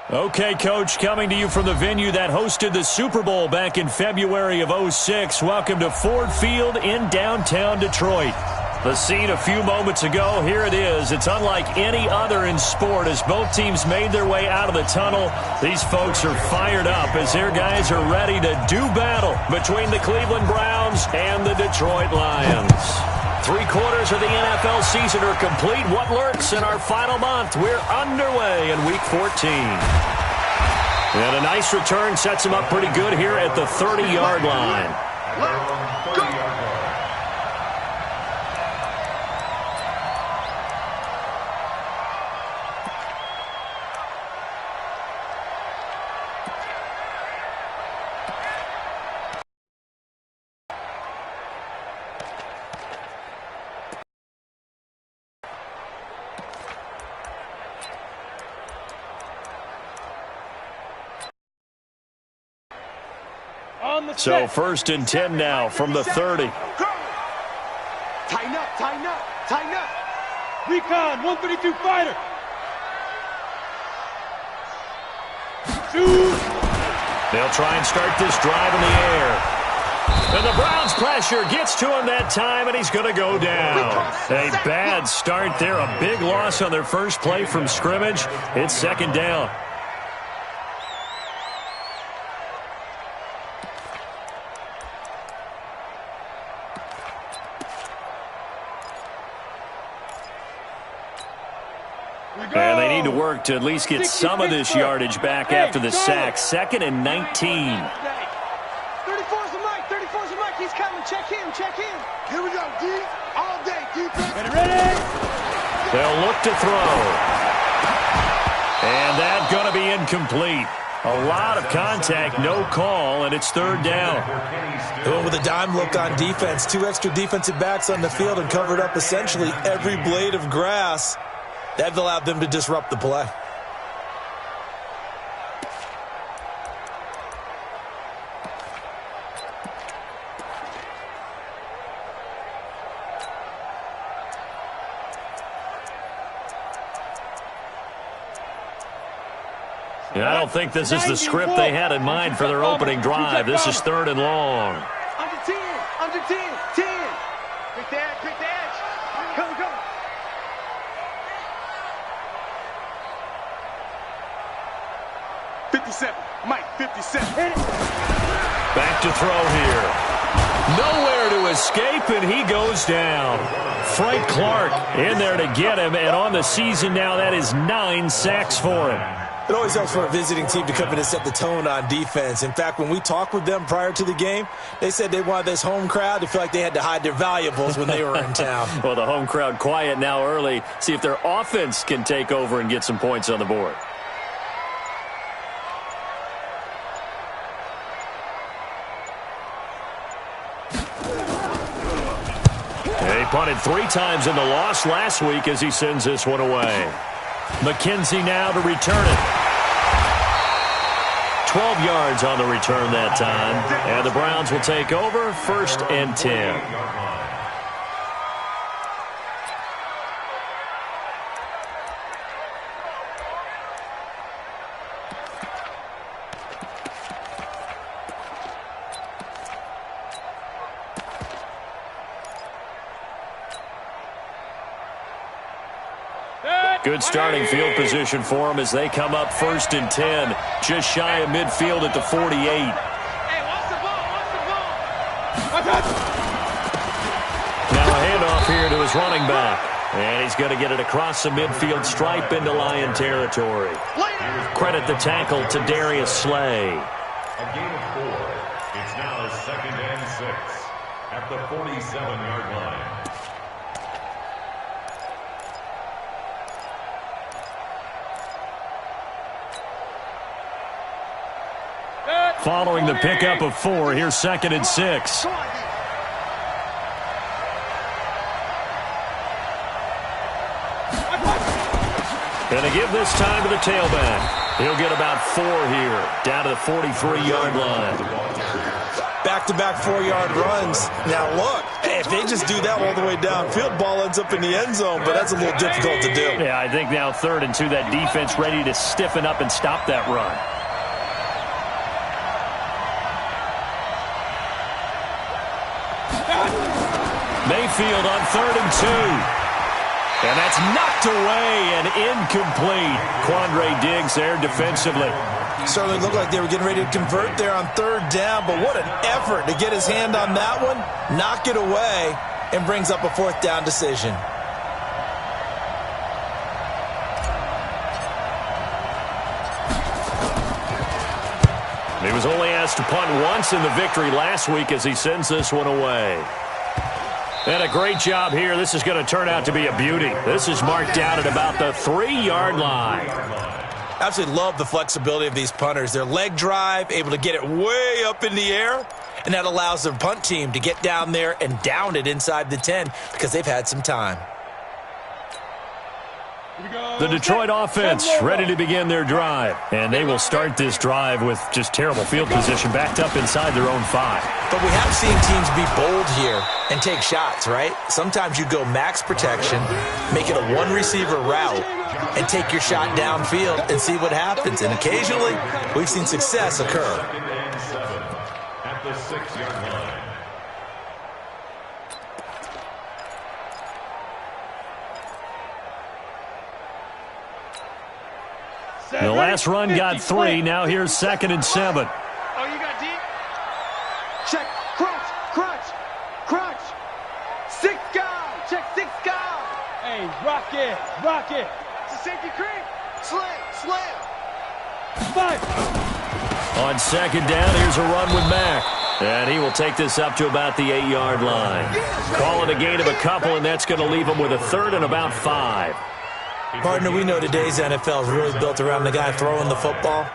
Okay, Coach, coming to you from the venue that hosted the Super Bowl back in February of '06. Welcome to Ford Field in downtown Detroit. The scene a few moments ago, here it is. It's unlike any other in sport as both teams made their way out of the tunnel. These folks are fired up as their guys are ready to do battle between the Cleveland Browns and the Detroit Lions. 3/4 of the NFL season are complete. What lurks in our final month? We're underway in Week 14. And a nice return sets him up pretty good here at the 30-yard line. So 1st and 10 now from the 30. Tighten up, tighten up, tighten up. Recon, 132 fighter. Shoot. They'll try and start this drive in the air. And the Browns pressure gets to him that time, and he's going to go down. A bad start there, a big loss on their first play from scrimmage. It's 2nd down. And they need to work to at least get some of this yardage back after the sack. 2nd and 19. 34's the mic, 34's the mic. He's coming. Check him, check him. Here we go, D. All day, defense. Ready? They'll look to throw. And that's going to be incomplete. A lot of contact, no call, and it's 3rd down. Going with a dime look on defense. 2 extra defensive backs on the field and covered up essentially every blade of grass. That allowed them to disrupt the play. Yeah, I don't think this is the script they had in mind for their opening drive. This is 3rd and long. Under 10, under 10, 10. Quick the edge, quick the edge. Come, come. Mike, 57. Back to throw here. Nowhere to escape, and he goes down. Frank Clark in there to get him, and on the season now, that is 9 sacks for him. It always helps for a visiting team to come in and set the tone on defense. In fact, when we talked with them prior to the game, they said they wanted this home crowd to feel like they had to hide their valuables when they were in town. Well, the home crowd quiet now early. See if their offense can take over and get some points on the board. He punted 3 times in the loss last week as he sends this one away. McKenzie now to return it. 12 yards on the return that time. And the Browns will take over 1st and 10. Good starting field position for them as they come up 1st and 10. Just shy of midfield at the 48. Hey, watch the ball, watch the ball. Now a handoff here to his running back. And he's going to get it across the midfield stripe into Lion territory. Credit the tackle to Darius Slay. A gain of 4. It's now 2nd and 6 at the 47-yard line. Following the pickup of 4, here's 2nd and 6. Going to give this time to the tailback. He'll get about 4 here, down to the 43-yard line. Back-to-back 4-yard runs. Now look, Hey, if they just do that all the way downfield, ball ends up in the end zone, but that's a little difficult to do. Yeah, I think now 3rd and 2, that defense ready to stiffen up and stop that run. Mayfield on 3rd and 2. And that's knocked away and incomplete. Quandre Diggs there defensively. Certainly looked like they were getting ready to convert there on 3rd down, but what an effort to get his hand on that one, knock it away, and brings up a 4th down decision. He was only asked to punt once in the victory last week as he sends this one away. And a great job here. This is going to turn out to be a beauty. This is marked down at about the 3-yard line. Absolutely love the flexibility of these punters. Their leg drive, able to get it way up in the air, and that allows their punt team to get down there and down it inside the 10 because they've had some time. The Detroit offense ready to begin their drive. And they will start this drive with just terrible field position backed up inside their own 5. But we have seen teams be bold here and take shots, right? Sometimes you go max protection, make it a one-receiver route, and take your shot downfield and see what happens. And occasionally, we've seen success occur. At the 6-yard line. The last run got 3. Now here's 2nd and 7. Oh, you got deep? Check. Crunch. Crunch. Crunch. 6 guy. Check 6 guy. Hey, rock it. Rock it. It's a safety creep. Slam. Slam. 5. On 2nd down, here's a run with Mack. And he will take this up to about the 8-yard line. Call it a gain of a couple, and that's going to leave him with a 3rd and about 5. Partner, we know today's NFL is really built around the guy throwing the football.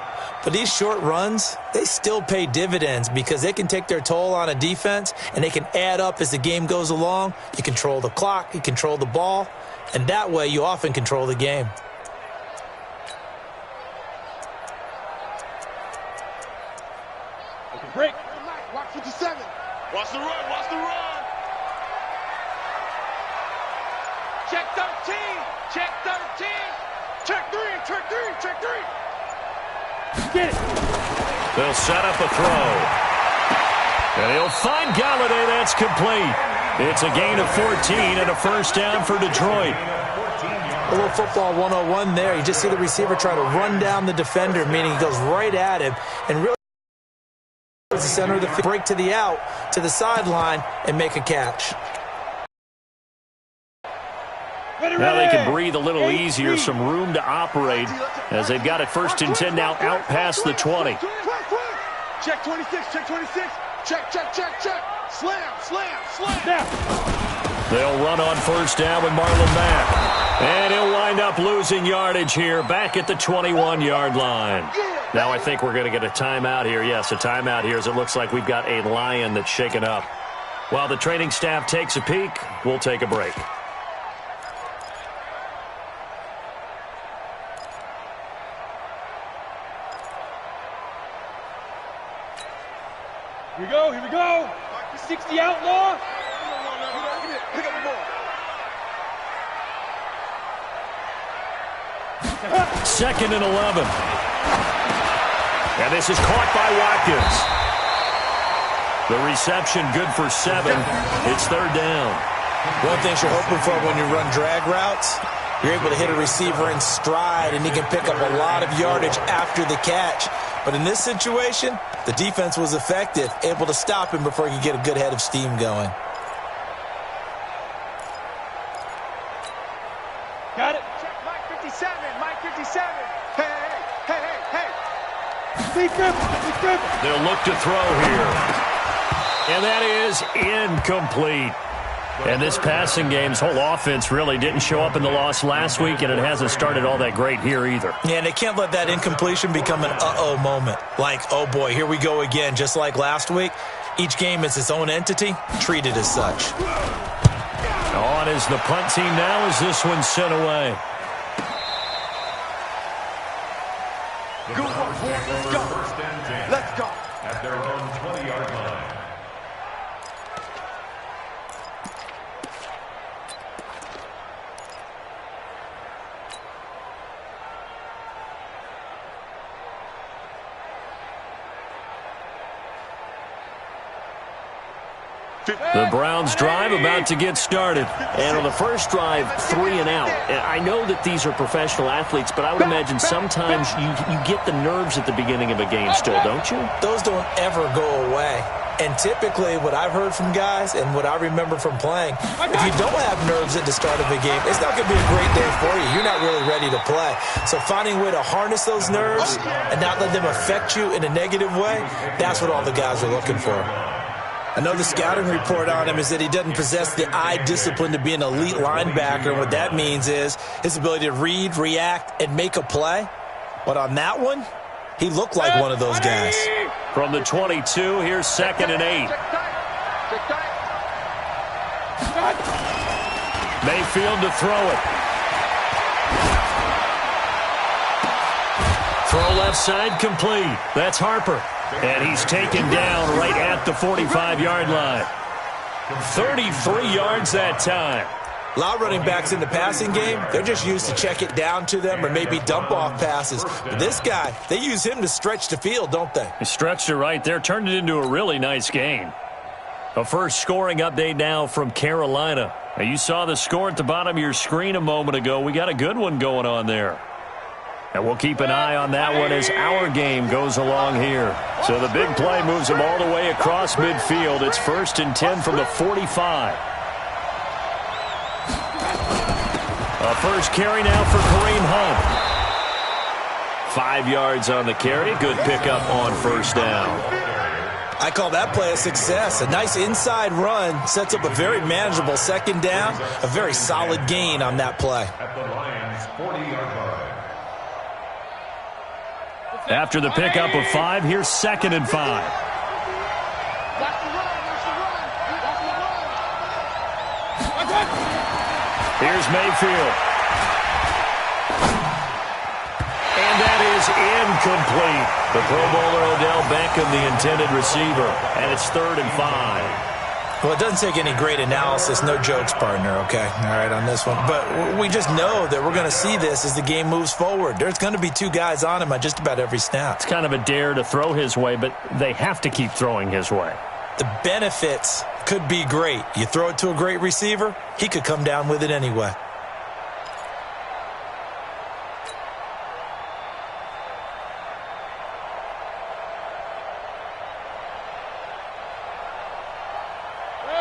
But these short runs, they still pay dividends because they can take their toll on a defense and they can add up as the game goes along. You control the clock, you control the ball, and that way you often control the game. Break. Watch 57. Watch the run. Watch the run. Check 13. Check 13. Check 3. Check 3. Check 3. Get it. They'll set up a throw. And he'll find Galladay. That's complete. It's a gain of 14 and a 1st down for Detroit. A little football 101 there. You just see the receiver try to run down the defender, meaning he goes right at him and really the center of the field, break to the out, to the sideline, and make a catch. Now they can breathe a little easier, some room to operate as they've got it 1st and 10 now out past the 20. Check 26, check 26. Check, check, check, check. Slam, slam, slam. They'll run on 1st down with Marlon Mack. And he'll wind up losing yardage here back at the 21-yard line. Now I think we're going to get a timeout here. Yes, a timeout here as it looks like we've got a Lion that's shaken up. While the training staff takes a peek, we'll take a break. Here we go, here we go. 60 outlaw. Pick up the ball. 2nd and 11. And this is caught by Watkins. The reception good for 7. It's 3rd down. One thing you're hoping for when you run drag routes, you're able to hit a receiver in stride, and he can pick up a lot of yardage after the catch. But in this situation, the defense was effective, able to stop him before he could get a good head of steam going. Got it. Check Mike 57, Mike 57. Hey, hey, hey, hey, hey. They'll look to throw here. And that is incomplete. And this passing game's whole offense really didn't show up in the loss last week, and it hasn't started all that great here either. Yeah, and they can't let that incompletion become an uh-oh moment. Like, oh boy, here we go again, just like last week. Each game is its own entity, treated as such. On is the punt team now as this one's sent away. Go, let's go. Let's go. At their own 20-yard line. The Browns drive about to get started. And on the first drive, 3 and out. And I know that these are professional athletes, but I would imagine sometimes you get the nerves at the beginning of a game still, don't you? Those don't ever go away. And typically what I've heard from guys and what I remember from playing, if you don't have nerves at the start of a game, it's not going to be a great day for you. You're not really ready to play. So finding a way to harness those nerves and not let them affect you in a negative way, that's what all the guys are looking for. I know the scouting report on him is that he doesn't possess the eye discipline to be an elite linebacker. And what that means is his ability to read, react, and make a play. But on that one, he looked like one of those guys. From the 22, here's 2nd and 8. Mayfield to throw it. Throw left side complete. That's Harper. And he's taken down right at the 45-yard line. 33 yards that time. A lot of running backs in the passing game, they're just used to check it down to them or maybe dump off passes. But this guy, they use him to stretch the field, don't they? He stretched it right there, turned it into a really nice game. A first scoring update now from Carolina. Now, you saw the score at the bottom of your screen a moment ago. We got a good one going on there. And we'll keep an eye on that one as our game goes along here. So the big play moves him all the way across midfield. It's 1st and 10 from the 45. A first carry now for Kareem Hunt. 5 yards on the carry. Good pickup on first down. I call that play a success. A nice inside run sets up a very manageable 2nd down. A very solid gain on that play. At the Lions' 40-yard line. After the pickup of 5, here's 2nd and 5. Here's Mayfield. And that is incomplete. The Pro Bowler Odell Beckham, the intended receiver. And it's 3rd and 5. Well, it doesn't take any great analysis. No jokes, partner, okay? All right, on this one. But we just know that we're going to see this as the game moves forward. There's going to be 2 guys on him on just about every snap. It's kind of a dare to throw his way, but they have to keep throwing his way. The benefits could be great. You throw it to a great receiver, he could come down with it anyway.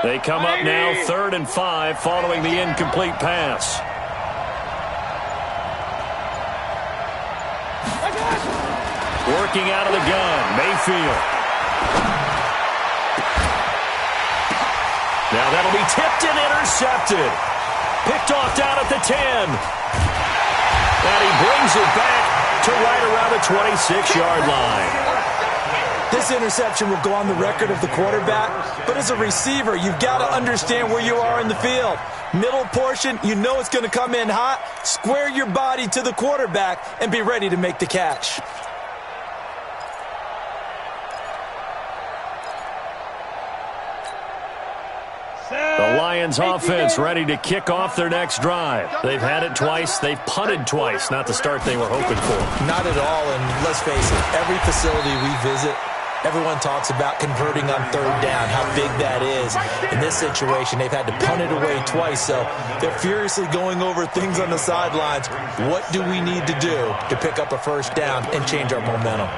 They come up now 3rd and 5 following the incomplete pass. Working out of the gun, Mayfield. Now that'll be tipped and intercepted. Picked off down at the 10. And he brings it back to right around the 26-yard line. This interception will go on the record of the quarterback, but as a receiver, you've got to understand where you are in the field. Middle portion, you know it's going to come in hot. Square your body to the quarterback and be ready to make the catch. The Lions offense ready to kick off their next drive. They've had it twice. They've punted twice. Not the start they were hoping for. Not at all, and let's face it, every facility we visit, everyone talks about converting on 3rd down, how big that is. In this situation, they've had to punt it away twice, so they're furiously going over things on the sidelines. What do we need to do to pick up a 1st down and change our momentum?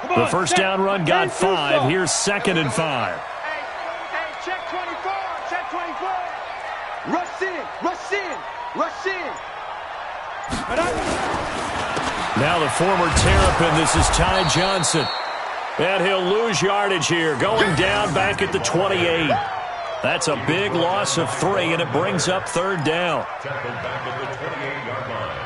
The first down run got 5. Here's 2nd and 5. Hey, check 24, check 24. Rush in, rush in, rush in. Now the former Terrapin, this is Ty Johnson. And he'll lose yardage here, going down back at the 28. That's a big loss of 3, and it brings up 3rd down. Tackled back at the 28-yard line.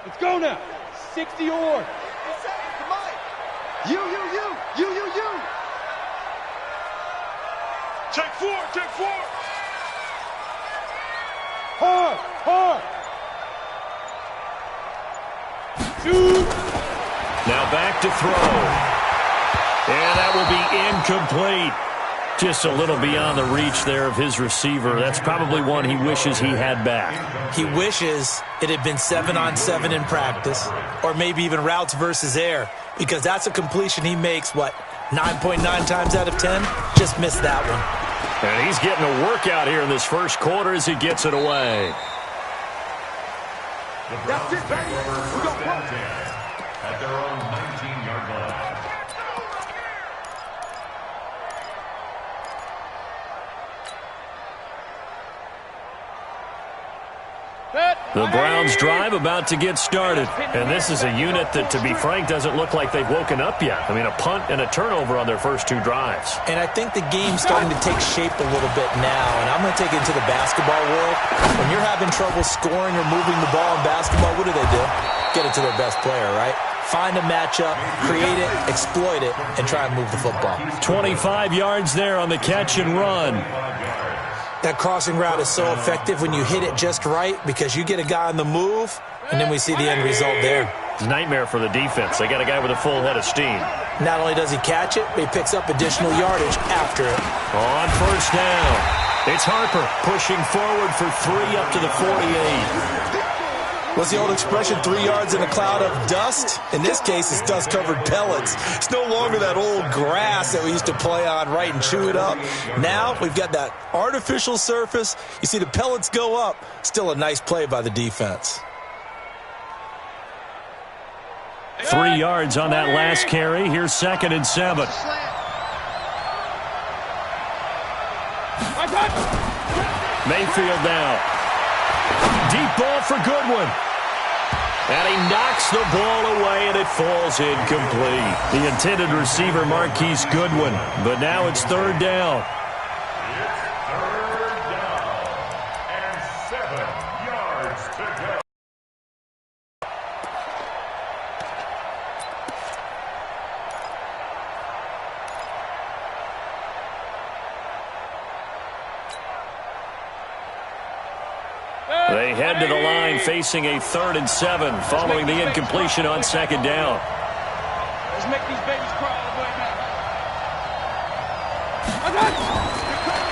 Let's go now. 60 or. You. Check 4. Hard. Hard, hard. Shoot. Now back to throw. And that will be incomplete. Just a little beyond the reach there of his receiver. That's probably one he wishes he had back. He wishes it had been 7-on-7 in practice, or maybe even routes versus air, because that's a completion he makes, 9.9 times out of 10? Just missed that one. And he's getting a workout here in this first quarter as he gets it away. That's it, baby. We go at their own 19-yard line. The Browns' drive about to get started. And this is a unit that, to be frank, doesn't look like they've woken up yet. I mean, a punt and a turnover on their first two drives. And I think the game's starting to take shape a little bit now. And I'm going to take it into the basketball world. When you're having trouble scoring or moving the ball in basketball, what do? Get it to their best player, right? Find a matchup, create it, exploit it, and try and move the football. 25 yards there on the catch and run. That crossing route is so effective when you hit it just right, because you get a guy on the move, and then we see the end result there. It's a nightmare for the defense. They got a guy with a full head of steam. Not only does he catch it, but he picks up additional yardage after it. On first down, it's Harper pushing forward for 3 up to the 48. What's the old expression, 3 yards in a cloud of dust? In this case, it's dust-covered pellets. It's no longer that old grass that we used to play on, right, and chew it up. Now we've got that artificial surface. You see the pellets go up. Still a nice play by the defense. 3 yards on that last carry. Here's 2nd and 7. Mayfield now. Deep ball for Goodwin. And he knocks the ball away, and it falls incomplete. The intended receiver, Marquise Goodwin. But now it's 3rd down. It's 3rd down and 7 yards to go. They head to the line facing a 3rd and 7 following the incompletion on 2nd down. Let's make these babies cry all the way back.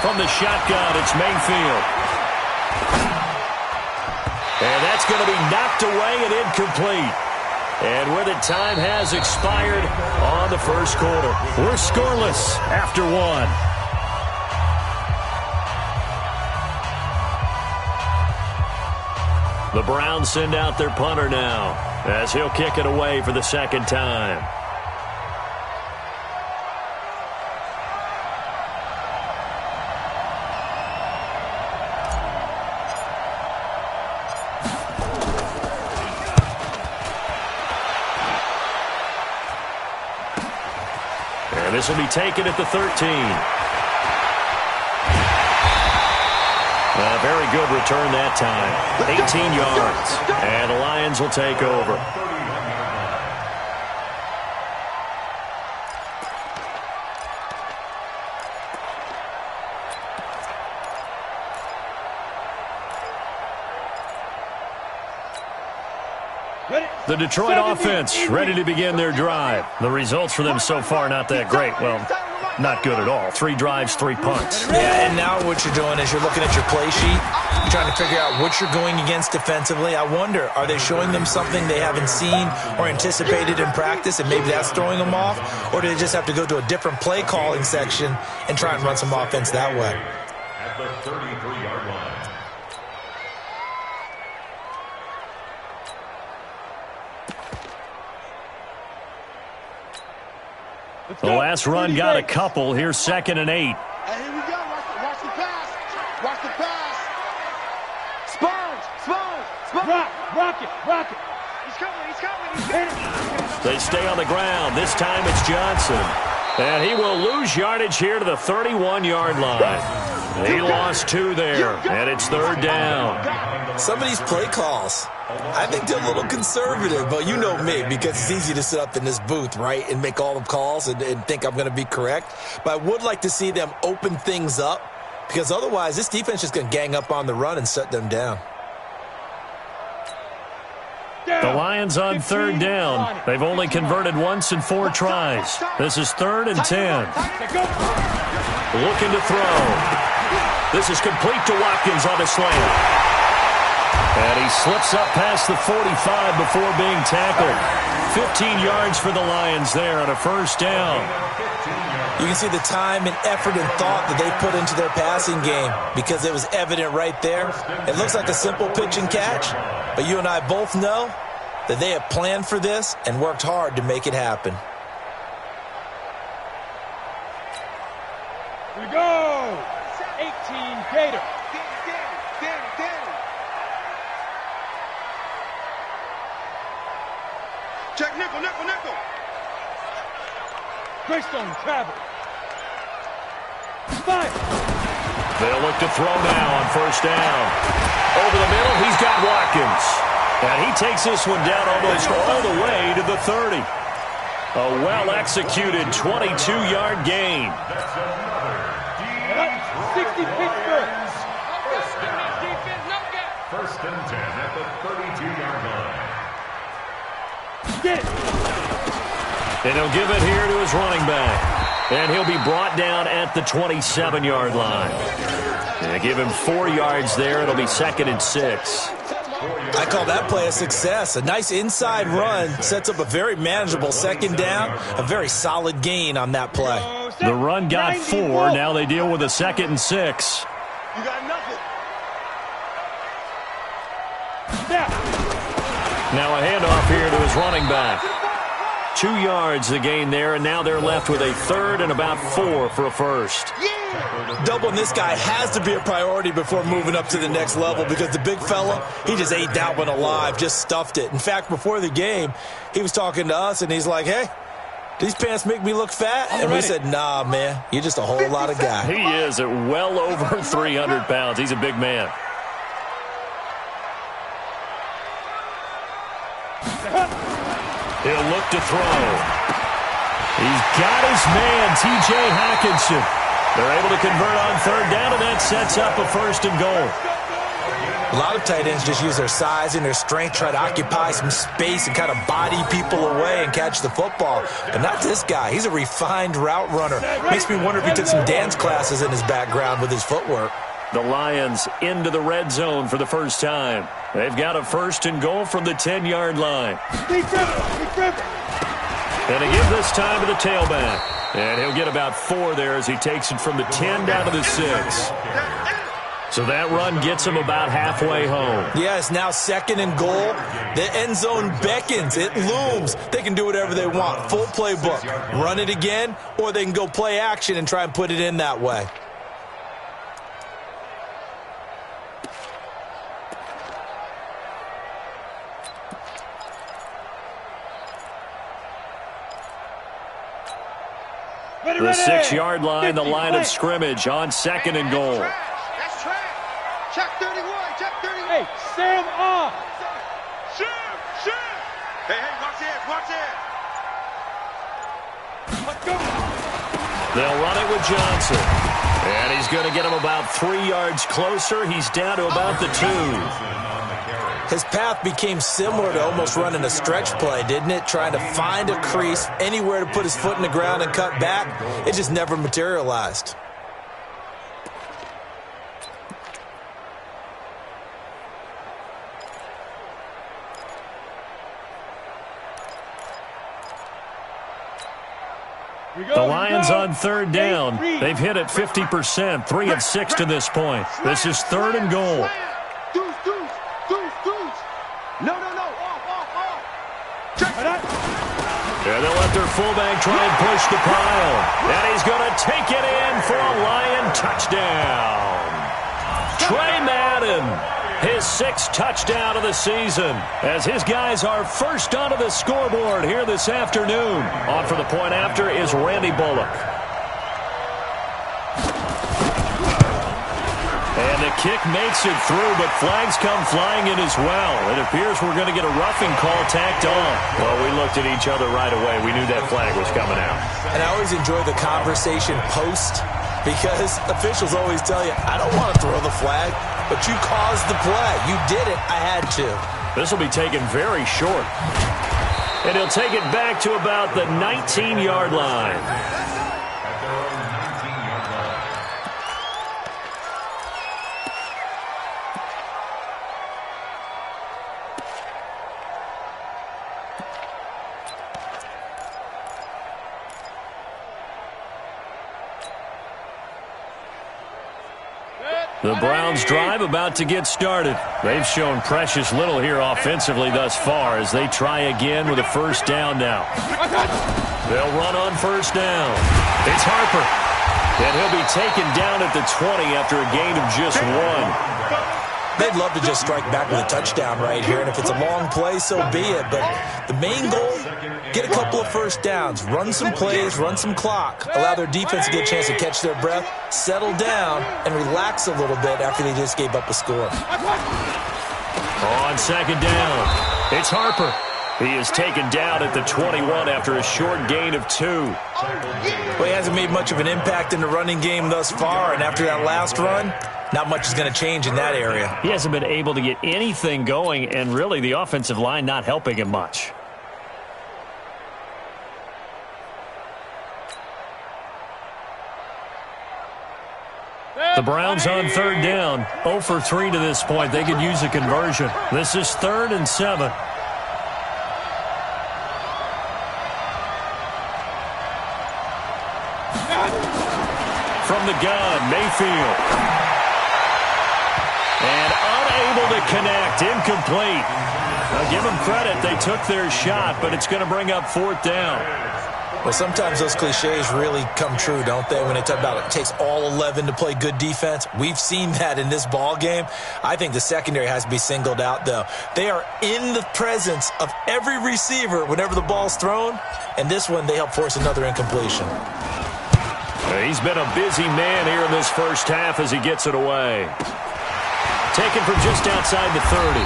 From the shotgun, it's Mayfield. And that's going to be knocked away and incomplete. And with it, time has expired on the first quarter. We're scoreless after 1. The Browns send out their punter now as he'll kick it away for the 2nd time. And this will be taken at the 13. A very good return that time. 18 yards. And the Lions will take over. The Detroit offense ready to begin their drive. The results for them so far not that great. Well, not good at all. 3 drives, 3 punts. Yeah, and now what you're doing is you're looking at your play sheet. You're trying to figure out what you're going against defensively. I wonder, are they showing them something they haven't seen or anticipated in practice, and maybe that's throwing them off? Or do they just have to go to a different play calling section and try and run some offense that way? At the 33-yard line. The last run got a couple. Here's 2nd and 8. And here we go. Watch the pass. Watch the pass. Sponge. Rock it. He's coming. They stay on the ground. This time it's Johnson. And he will lose yardage here to the 31-yard line. He lost 2 there, and it's 3rd down. Some of these play calls, I think they're a little conservative, but you know me, because it's easy to sit up in this booth, right, and make all the calls and think I'm going to be correct. But I would like to see them open things up, because otherwise this defense is going to gang up on the run and shut them down. The Lions on third down. They've only converted once in 4 tries. This is 3rd and 10. Looking to throw. This is complete to Watkins on the slant. And he slips up past the 45 before being tackled. 15 yards for the Lions there on a first down. You can see the time and effort and thought that they put into their passing game because it was evident right there. It looks like a simple pitch and catch, but you and I both know that they have planned for this and worked hard to make it happen. Here we go. 18 Gator. Check nickel, nickel, nickel. Greystone travel. Fire. They'll look to throw now on first down. Over the middle, he's got Watkins. And he takes this one down almost all the way to the 30. A well-executed 22-yard gain. 60 Pittsburgh. First and 10 at the 32-yard line. Get it. And he'll give it here to his running back. And he'll be brought down at the 27-yard line. And give him 4 yards there. It'll be 2nd and 6. I call that play a success. A nice inside run sets up a very manageable 2nd down. A very solid gain on that play. The run got 4. Now they deal with a 2nd and 6. You got nothing. Now a handoff here to his running back. 2 yards the gain there, and now they're left with a 3rd and about 4 for a first. Doubling this guy has to be a priority before moving up to the next level because the big fella, he just ate that one alive, just stuffed it. In fact, before the game, he was talking to us, and he's like, hey, these pants make me look fat? And we said, nah, man, you're just a whole lot of guy. He is at well over 300 pounds. He's a big man. He'll look to throw. He's got his man, T.J. Hawkinson. They're able to convert on 3rd down, and that sets up a 1st and goal. A lot of tight ends just use their size and their strength, try to occupy some space and kind of body people away and catch the football. But not this guy. He's a refined route runner. Makes me wonder if he took some dance classes in his background with his footwork. The Lions into the red zone for the first time. They've got a 1st and goal from the 10-yard line. And they give this time to the tailback. And he'll get about 4 there as he takes it from the 10 down to the 6. So that run gets him about halfway home. Yeah, it's now 2nd and goal. The end zone beckons. It looms. They can do whatever they want. Full playbook. Run it again, or they can go play action and try and put it in that way. The 6-yard line, the line of scrimmage on 2nd and goal. That's trash. Check 31. Check 31. Hey, Sam off. Shoot. Hey, watch it. Let's go. They'll run it with Johnson. And he's going to get him about 3 yards closer. He's down to about the 2. His path became similar to almost running a stretch play, didn't it? Trying to find a crease, anywhere to put his foot in the ground and cut back. It just never materialized. The Lions on 3rd down. They've hit it 50%, 3 of 6 to this point. This is 3rd and goal. Deuce. No. Off. Check. And they'll let their fullback try and push the pile. And he's going to take it in for a Lion touchdown. Trey Madden, his 6th touchdown of the season, as his guys are first onto the scoreboard here this afternoon. On for the point after is Randy Bullock. And the kick makes it through, but flags come flying in as well. It appears we're going to get a roughing call tacked on. Well, we looked at each other right away. We knew that flag was coming out. And I always enjoy the conversation post because officials always tell you, I don't want to throw the flag, but you caused the play. You did it. I had to. This will be taken very short. And he'll take it back to about the 19-yard line. At their own 19-yard line. The Browns' drive about to get started. They've shown precious little here offensively thus far as they try again with a first down now. They'll run on first down. It's Harper. And he'll be taken down at the 20 after a gain of just 1. They'd love to just strike back with a touchdown right here, and if it's a long play, so be it. But the main goal, get a couple of first downs, run some plays, run some clock, allow their defense to get a chance to catch their breath, settle down, and relax a little bit after they just gave up a score. On second down, it's Harper. He is taken down at the 21 after a short gain of 2. Well, he hasn't made much of an impact in the running game thus far, and after that last run, not much is going to change in that area. He hasn't been able to get anything going, and really the offensive line not helping him much. The Browns on third down, 0 for 3 to this point. They could use a conversion. This is 3rd and 7. From the gun, Mayfield. And unable to connect, incomplete. Now give them credit, they took their shot, but it's going to bring up 4th down. Well, sometimes those cliches really come true, don't they? When they talk about it takes all 11 to play good defense. We've seen that in this ball game. I think the secondary has to be singled out, though. They are in the presence of every receiver whenever the ball's thrown, and this one they help force another incompletion. He's been a busy man here in this first half as he gets it away. Taken from just outside the 30.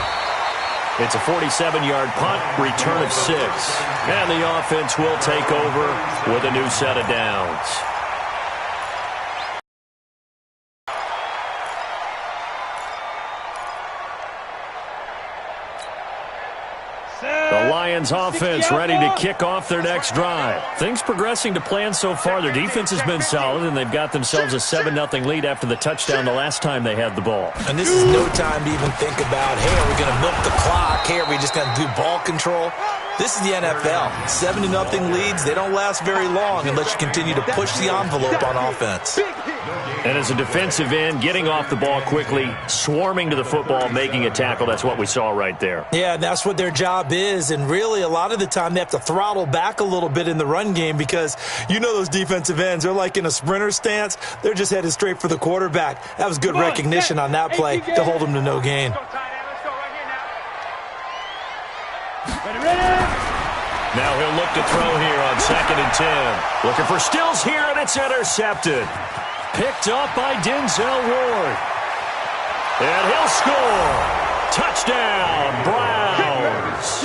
It's a 47-yard punt, return of 6. And the offense will take over with a new set of downs. The Lions offense ready to kick off their next drive. Things progressing to plan so far. Their defense has been solid, and they've got themselves a 7-0 lead after the touchdown the last time they had the ball. And this is no time to even think about, hey, are we going to milk the clock? Hey, are we just going to do ball control? This is the NFL. 7-0 leads, they don't last very long unless you continue to push the envelope on offense. And as a defensive end, getting off the ball quickly, swarming to the football, making a tackle, that's what we saw right there. Yeah, and that's what their job is. And really, a lot of the time, they have to throttle back a little bit in the run game because you know those defensive ends, they're like in a sprinter stance. They're just headed straight for the quarterback. That was good recognition on that play to hold them to no gain. Now he'll look to throw here on 2nd and 10. Looking for Stills here, and it's intercepted. Picked up by Denzel Ward. And he'll score. Touchdown, Browns.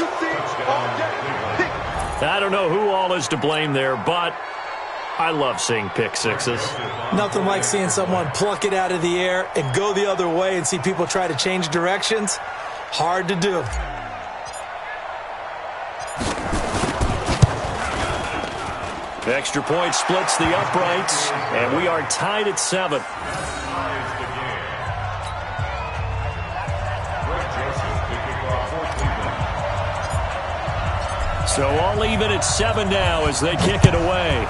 I don't know who all is to blame there, but I love seeing pick sixes. Nothing like seeing someone pluck it out of the air and go the other way and see people try to change directions. Hard to do. Extra point splits the uprights, and we are tied at 7. So all even at 7 now as they kick it away.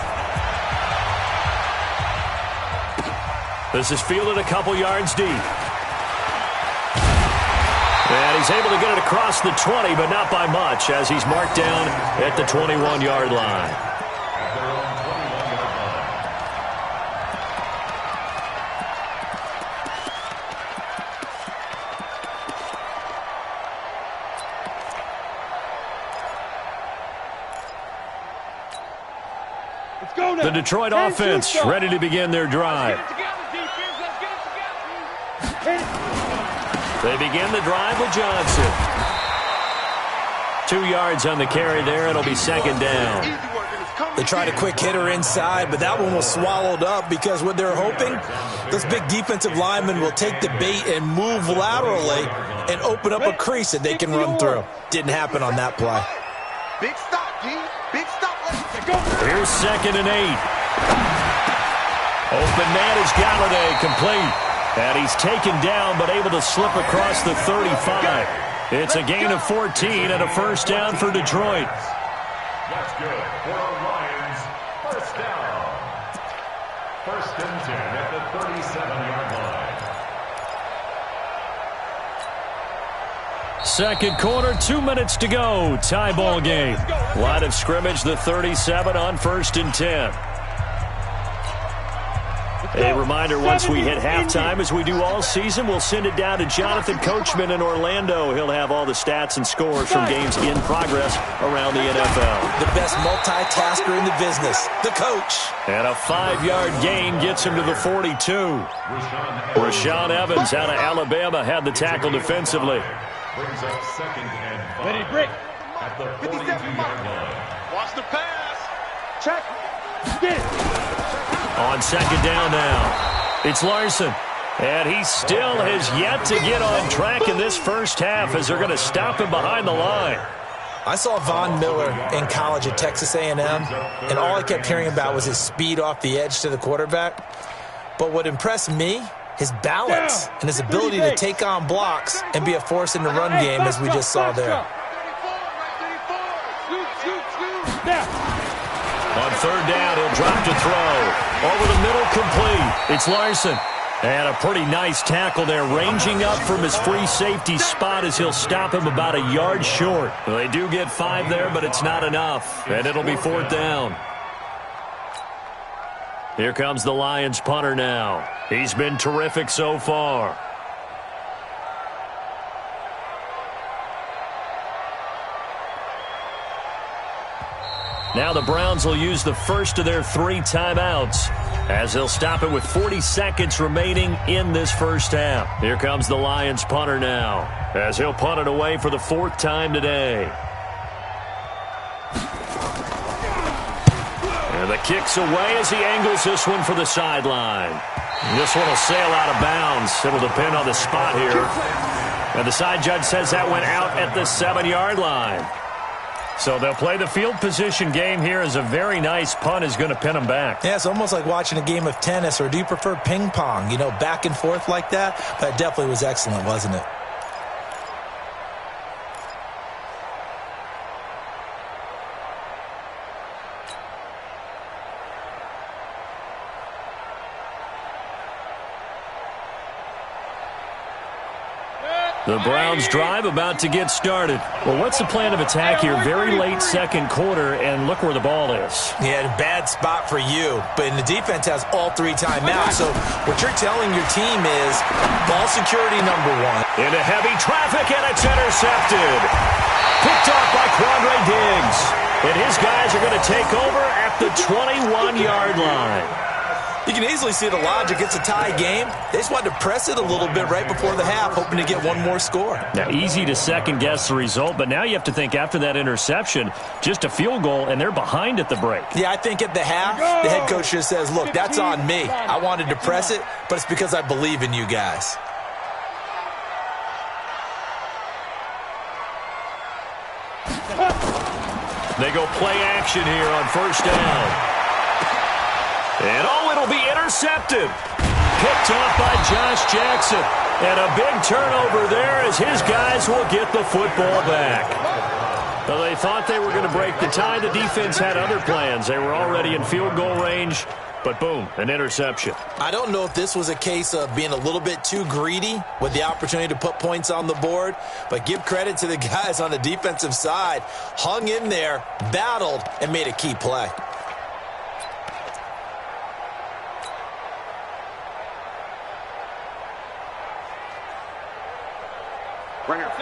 This is fielded a couple yards deep. And he's able to get it across the 20, but not by much as he's marked down at the 21-yard line. The Detroit offense ready to begin their drive. They begin the drive with Johnson. 2 yards on the carry there. It'll be 2nd down. They tried a quick hitter inside, but that one was swallowed up because what they're hoping, those big defensive linemen will take the bait and move laterally and open up a crease that they can run through. Didn't happen on that play. Big stop, G. Big stop. Here's 2nd and 8. Open man is Galladay, complete. And he's taken down but able to slip across the 35. It's a gain of 14 and a first down for Detroit. That's good for the Lions. First down. 1st and 10 at the 37-yard line. Second quarter, 2 minutes to go. Tie ball game. Line of scrimmage, the 37 on 1st and 10. A reminder, once we hit halftime, as we do all season, we'll send it down to Jonathan Coachman in Orlando. He'll have all the stats and scores from games in progress around the NFL. The best multitasker in the business, the coach. And a 5-yard gain gets him to the 42. Rashaan Evans out of Alabama had the tackle defensively. Brings up 2nd and 5. Ready, break. At the 42-yard line. Watch the pass. Check. Get it. On 2nd down now, it's Larson. And he still has yet to get on track in this first half as they're going to stop him behind the line. I saw Von Miller in college at Texas A&M, and all I kept hearing about was his speed off the edge to the quarterback. But what impressed me, his balance and his ability to take on blocks and be a force in the run game, as we just saw there. On 3rd down, he'll drop to throw. Over the middle, complete. It's Larson. And a pretty nice tackle there, ranging up from his free safety spot as he'll stop him about a yard short. Well, they do get 5 there, but it's not enough. And it'll be 4th down. Here comes the Lions punter now. He's been terrific so far. Now the Browns will use the first of their 3 timeouts as they'll stop it with 40 seconds remaining in this first half. Here comes the Lions punter now as he'll punt it away for the 4th time today. And the kick's away as he angles this one for the sideline. This one will sail out of bounds. It'll depend on the spot here. And the side judge says that went out at the 7-yard line. So they'll play the field position game here as a very nice punt is going to pin them back. Yeah, it's almost like watching a game of tennis, or do you prefer ping pong? You know, back and forth like that? That definitely was excellent, wasn't it? The Browns drive about to get started. Well, what's the plan of attack here? Very late second quarter, and look where the ball is. Yeah, bad spot for you. But the defense has all 3 timeouts. So what you're telling your team is ball security number 1. Into heavy traffic, and it's intercepted. Picked off by Quandre Diggs. And his guys are going to take over at the 21-yard line. You can easily see the logic. It's a tie game. They just wanted to press it a little bit right before the half, hoping to get one more score. Now, easy to second-guess the result, but now you have to think after that interception, just a field goal, and they're behind at the break. Yeah, I think at the half, the head coach just says, look, that's on me. I wanted to press it, but it's because I believe in you guys. They go play action here on 1st down. And it'll be intercepted. Picked off by Josh Jackson. And a big turnover there as his guys will get the football back. Well, they thought they were going to break the tie. The defense had other plans. They were already in field goal range. But boom, an interception. I don't know if this was a case of being a little bit too greedy with the opportunity to put points on the board, but give credit to the guys on the defensive side. Hung in there, battled, and made a key play.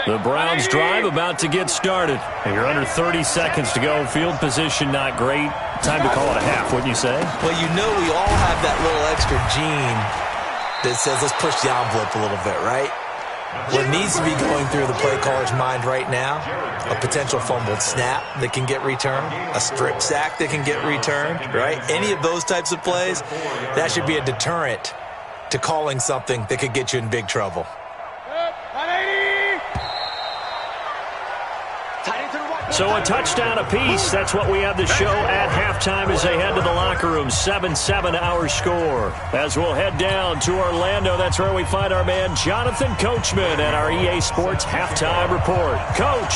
The Browns drive about to get started. And you're under 30 seconds to go. Field position not great. Time to call it a half, wouldn't you say? Well, you know we all have that little extra gene that says let's push the envelope a little bit, right? What needs to be going through the play caller's mind right now, a potential fumbled snap that can get returned, a strip sack that can get returned, right? Any of those types of plays, that should be a deterrent to calling something that could get you in big trouble. So a touchdown apiece. That's what we have to show at halftime as they head to the locker room. 7-7 our score. As we'll head down to Orlando, that's where we find our man Jonathan Coachman at our EA Sports Halftime Report. Coach.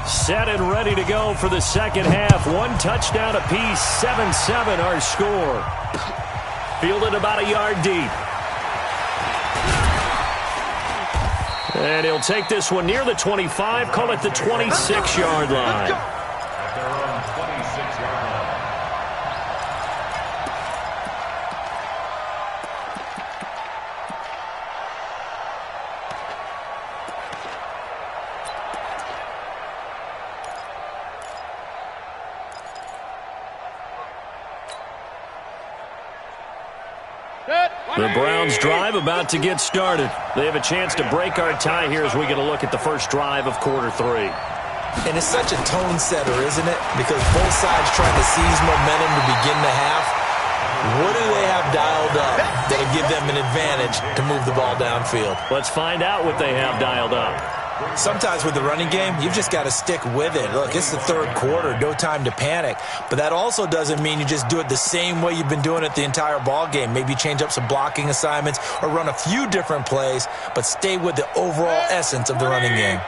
Set and ready to go for the second half. One touchdown apiece. 7-7 our score. Fielded about a yard deep. And he'll take this one near the 25, call it the 26-yard line. At their own 26-yard line. The Browns drive about to get started. They have a chance to break our tie here as we get a look at the first drive of quarter 3. And it's such a tone setter, isn't it? Because both sides trying to seize momentum to begin the half. What do they have dialed up that'll give them an advantage to move the ball downfield? Let's find out what they have dialed up. Sometimes with the running game, you've just got to stick with it. Look, it's the third quarter, no time to panic. But that also doesn't mean you just do it the same way you've been doing it the entire ball game. Maybe change up some blocking assignments or run a few different plays, but stay with the overall essence of the running game.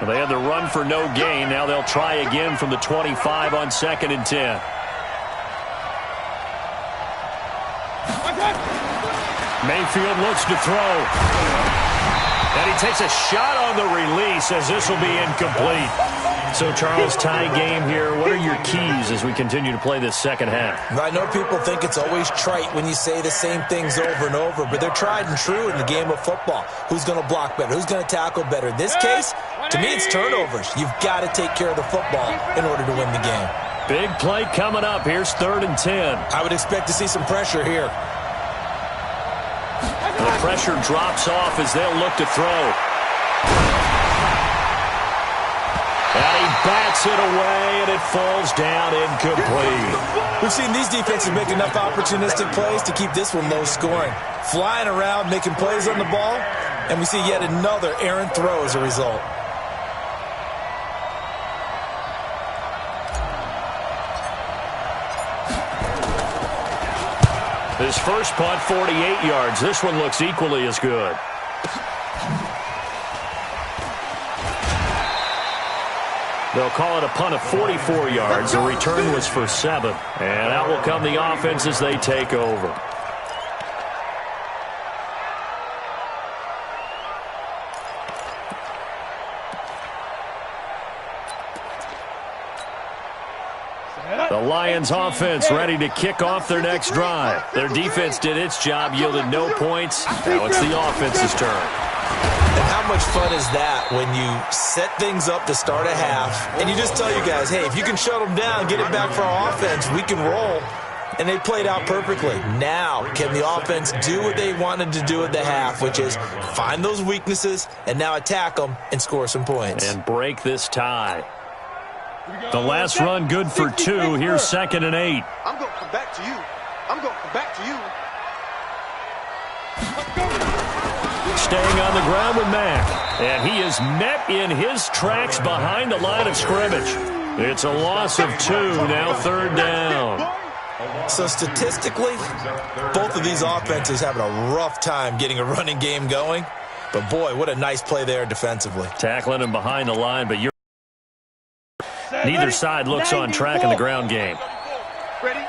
Well, they had the run for no gain. Now they'll try again from the 25 on 2nd and 10. Mayfield looks to throw. And he takes a shot on the release as this will be incomplete. So, Charles, tie game here. What are your keys as we continue to play this second half? I know people think it's always trite when you say the same things over and over, but they're tried and true in the game of football. Who's going to block better? Who's going to tackle better? In this case, to me, it's turnovers. You've got to take care of the football in order to win the game. Big play coming up. Here's 3rd and 10. I would expect to see some pressure here. The pressure drops off as they'll look to throw. And he bats it away, and it falls down incomplete. We've seen these defenses make enough opportunistic plays to keep this one low scoring. Flying around, making plays on the ball, and we see yet another errant throw as a result. His first punt, 48 yards. This one looks equally as good. They'll call it a punt of 44 yards. The return was for 7. And out will come the offense as they take over. The Lions offense ready to kick off their next drive. Their defense did its job, yielded no points. Now it's the offense's turn. And how much fun is that when you set things up to start a half and you just tell you guys, hey, if you can shut them down, get it back for our offense, we can roll. And they played out perfectly. Now, can the offense do what they wanted to do at the half, which is find those weaknesses and now attack them and score some points. And break this tie. The last run good for 2. Here's 2nd and 8. I'm going to come back to you. I'm going to come back to you. Staying on the ground with Mack. And he is met in his tracks behind the line of scrimmage. It's a loss of 2. Now 3rd down. So statistically, both of these offenses having a rough time getting a running game going. But boy, what a nice play there defensively. Tackling him behind the line, but neither side looks on track in the ground game. Ready?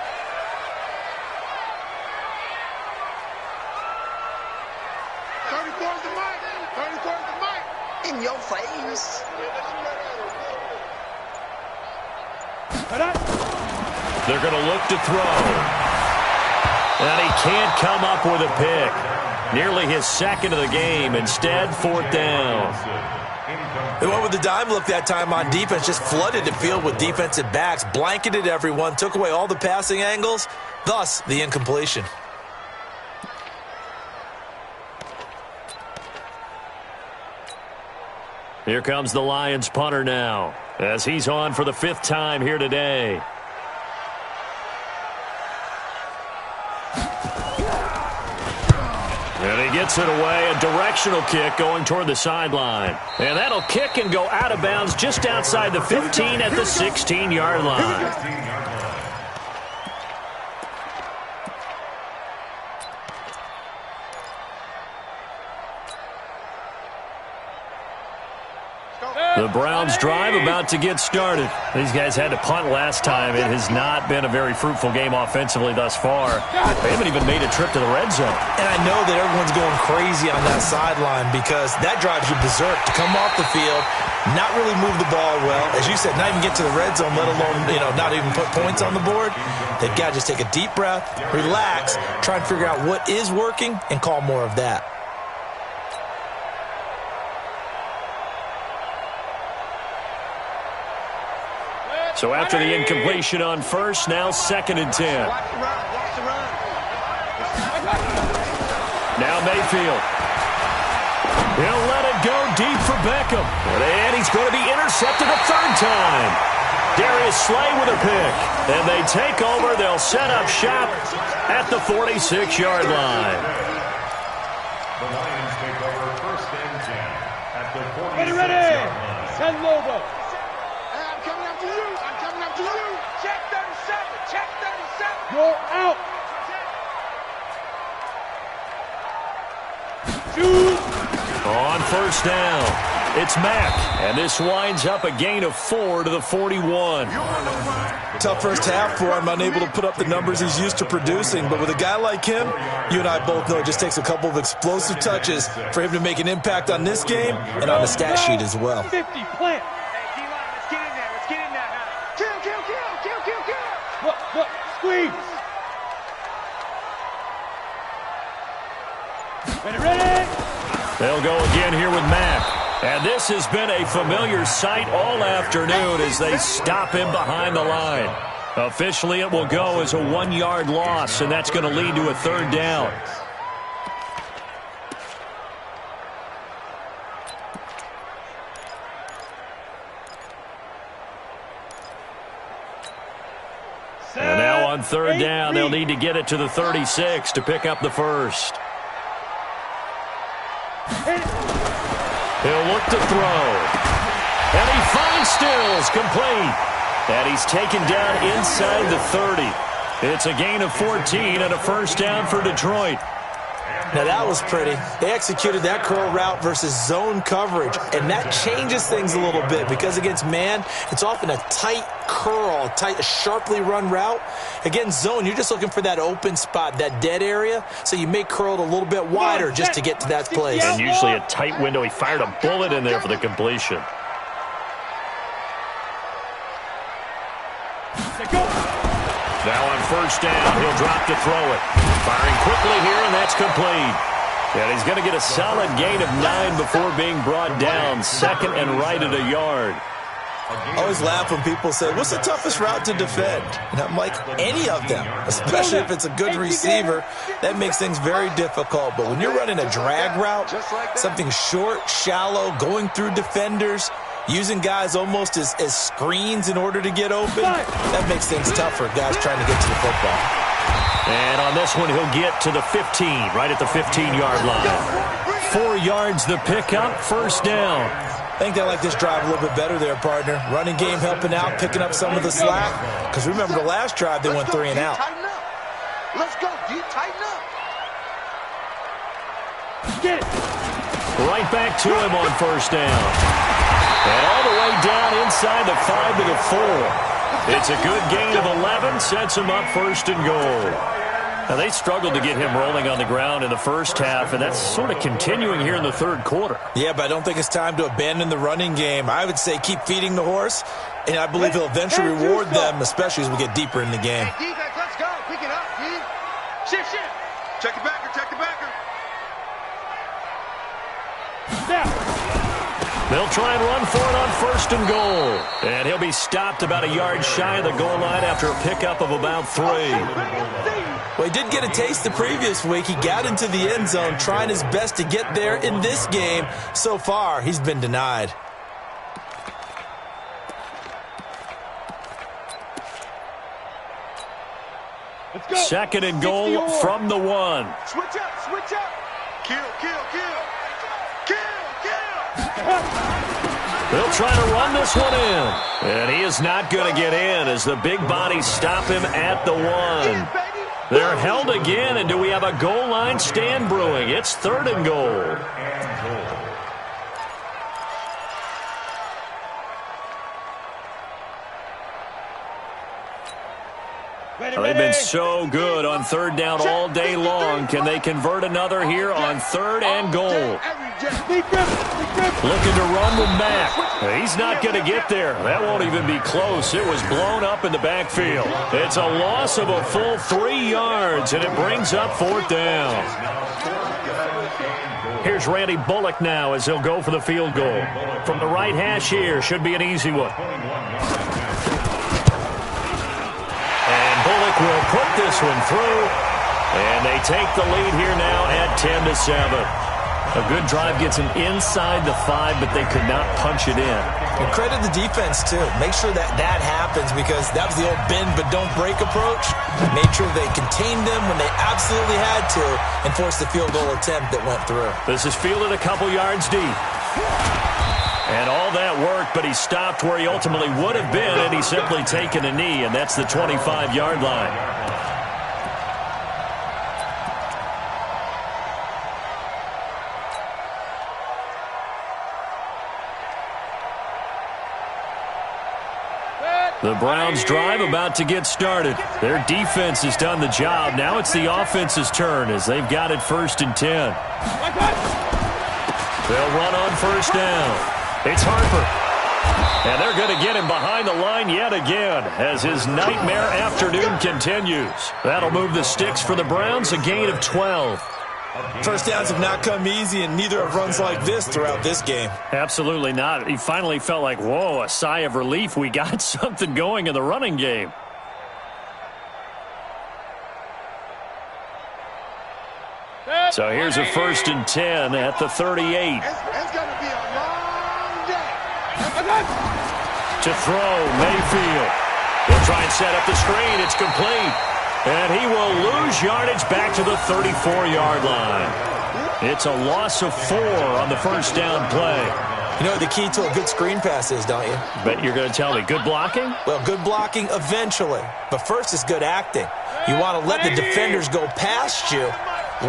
In your face. They're going to look to throw. And he can't come up with a pick. Nearly his 2nd of the game. Instead, 4th down. They went with the dime look that time on defense, just flooded the field with defensive backs, blanketed everyone, took away all the passing angles, thus the incompletion. Here comes the Lions punter now, as he's on for the 5th time here today. And he gets it away, a directional kick going toward the sideline. And that'll kick and go out of bounds just outside the 15 at the 16-yard line. The Browns drive about to get started. These guys had to punt last time. It has not been a very fruitful game offensively thus far. They haven't even made a trip to the red zone. And I know that everyone's going crazy on that sideline because that drives you berserk to come off the field, not really move the ball well. As you said, not even get to the red zone, let alone, not even put points on the board. They've got to just take a deep breath, relax, try and figure out what is working, and call more of that. So after the incompletion on first, now 2nd and 10. Now Mayfield. He'll let it go deep for Beckham. And he's going to be intercepted a 3rd time. Darius Slay with a pick. And they take over. They'll set up shop at the 46-yard line. The Lions take over 1st and 10 at the 46-yard line. Send Lobo. I'm coming up to you. I'm coming up to you. Check 37. Check 37. You're out. On 1st down, it's Mack. And this winds up a gain of 4 to the 41. Tough first half for him, unable to put up the numbers he's used to producing. But with a guy like him, you and I both know it just takes a couple of explosive touches for him to make an impact on this game and on the stat sheet as well. 50, plant. Hey, D-line, let's get in there. Let's get in there. Kill, kill, kill, kill, kill, kill. Look, squeeze. Ready. They'll go again here with Mack. And this has been a familiar sight all afternoon as they stop him behind the line. Officially, it will go as a 1-yard loss, and that's going to lead to a 3rd down. And now on 3rd down, they'll need to get it to the 36 to pick up the first. He'll look to throw. And he finds Stills, complete. And he's taken down inside the 30. It's a gain of 14 and a 1st down for Detroit. Now that was pretty. They executed that curl route versus zone coverage, and that changes things a little bit because against man, it's often a tight curl, a sharply run route. Against zone, you're just looking for that open spot, that dead area, so you make curl a little bit wider just to get to that place. And usually a tight window. He fired a bullet in there for the completion. Now on 1st down, he'll drop to throw it. Firing quickly here, and that's complete. And he's going to get a solid gain of 9 before being brought down. 2nd and right at a yard. I always laugh when people say, what's the toughest route to defend? And I'm like, any of them, especially if it's a good receiver. That makes things very difficult. But when you're running a drag route, something short, shallow, going through defenders, using guys almost as screens in order to get open, that makes things tough for guys trying to get to the football. And on this one, he'll get to the 15, right at the 15-yard line. 4 yards the pickup, 1st down. I think they like this drive a little bit better there, partner. Running game helping out, picking up some of the slack. Because remember the last drive, they went 3 and out. Let's go, D. Tighten up. Get it. Right back to him on 1st down. And all the way down inside the 5 to the 4. It's a good gain of 11, sets him up 1st and goal. Now, they struggled to get him rolling on the ground in the first half, and that's sort of continuing here in the 3rd quarter. Yeah, but I don't think it's time to abandon the running game. I would say keep feeding the horse, and I believe he'll eventually reward them, especially as we get deeper in the game. Hey, defense, let's go. Pick it up, D. Shift. Check the backer, check the backer. Snap. They'll try and run for it on 1st and goal. And he'll be stopped about a yard shy of the goal line after a pickup of about 3. Well, he did get a taste the previous week. He got into the end zone trying his best to get there in this game. So far, he's been denied. Let's go. 2nd and goal from the 1. Switch up, switch up. Kill, kill, kill. Kill, kill. They'll try to run this one in. And he is not going to get in as the big bodies stop him at the 1. They're held again, and do we have a goal line stand brewing? It's 3rd and goal. They've been so good on 3rd down all day long. Can they convert another here on 3rd and goal? Looking to run with Mack. He's not going to get there. That won't even be close. It was blown up in the backfield. It's a loss of a full 3 yards, and it brings up 4th down. Here's Randy Bullock now as he'll go for the field goal. From the right hash here, should be an easy one. Bullock will put this one through, and they take the lead here now at 10-7. A good drive gets them inside the 5, but they could not punch it in. And credit the defense, too. Make sure that happens because that was the old bend but don't break approach. Made sure they contained them when they absolutely had to and forced the field goal attempt that went through. This is fielded a couple yards deep. And all that worked, but he stopped where he ultimately would have been, and he's simply taken a knee, and that's the 25-yard line. The Browns' drive about to get started. Their defense has done the job. Now it's the offense's turn as they've got it 1st and 10. They'll run on 1st down. It's Harper. And they're going to get him behind the line yet again as his nightmare afternoon continues. That'll move the sticks for the Browns, a gain of 12. First downs have not come easy, and neither have runs like this throughout this game. Absolutely not. He finally felt like, whoa, a sigh of relief. We got something going in the running game. So here's a 1st and 10 at the 38. It's going to be a long day. To throw, Mayfield. He'll try and set up the screen. It's complete. And he will lose yardage back to the 34-yard line. It's a loss of 4 on the 1st down play. You know what the key to a good screen pass is, don't you? But you're going to tell me, good blocking? Well, good blocking eventually. But first is good acting. You want to let the defenders go past you,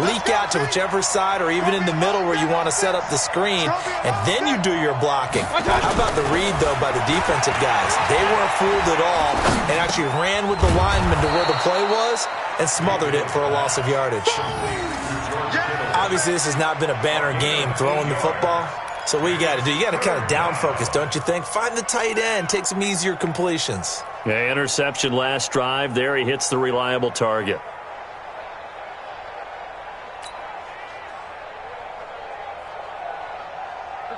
leak out to whichever side or even in the middle where you want to set up the screen, and then you do your blocking. How about the read, though, by the defensive guys? They weren't fooled at all and actually ran with the lineman to where the play was and smothered it for a loss of yardage. Obviously, this has not been a banner game throwing the football. So what you got to do, you got to kind of down focus, don't you think? Find the tight end, take some easier completions. Yeah, interception last drive. There he hits the reliable target.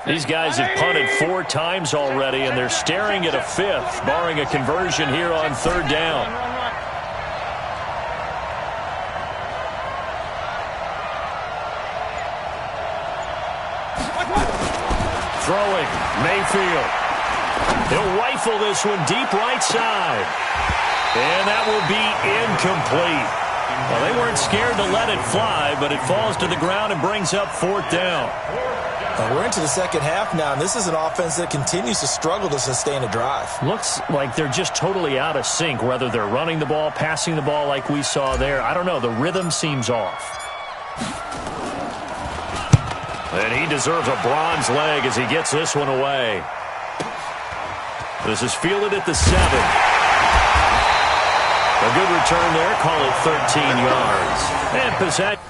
These guys have punted 4 times already, and they're staring at a 5th, barring a conversion here on 3rd down. Throwing, Mayfield. He'll rifle this one deep right side. And that will be incomplete. Well, they weren't scared to let it fly, but it falls to the ground and brings up 4th down. We're into the second half now, and this is an offense that continues to struggle to sustain a drive. Looks like they're just totally out of sync, whether they're running the ball, passing the ball like we saw there. I don't know. The rhythm seems off. And he deserves a bronze leg as he gets this one away. This is fielded at the 7. A good return there. Call it 13 yards. And possession.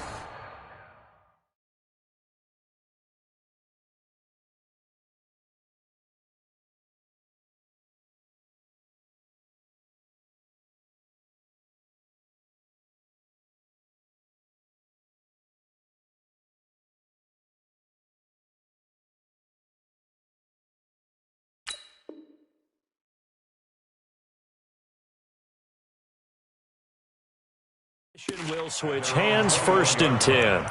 Will switch hands, 1st and 10.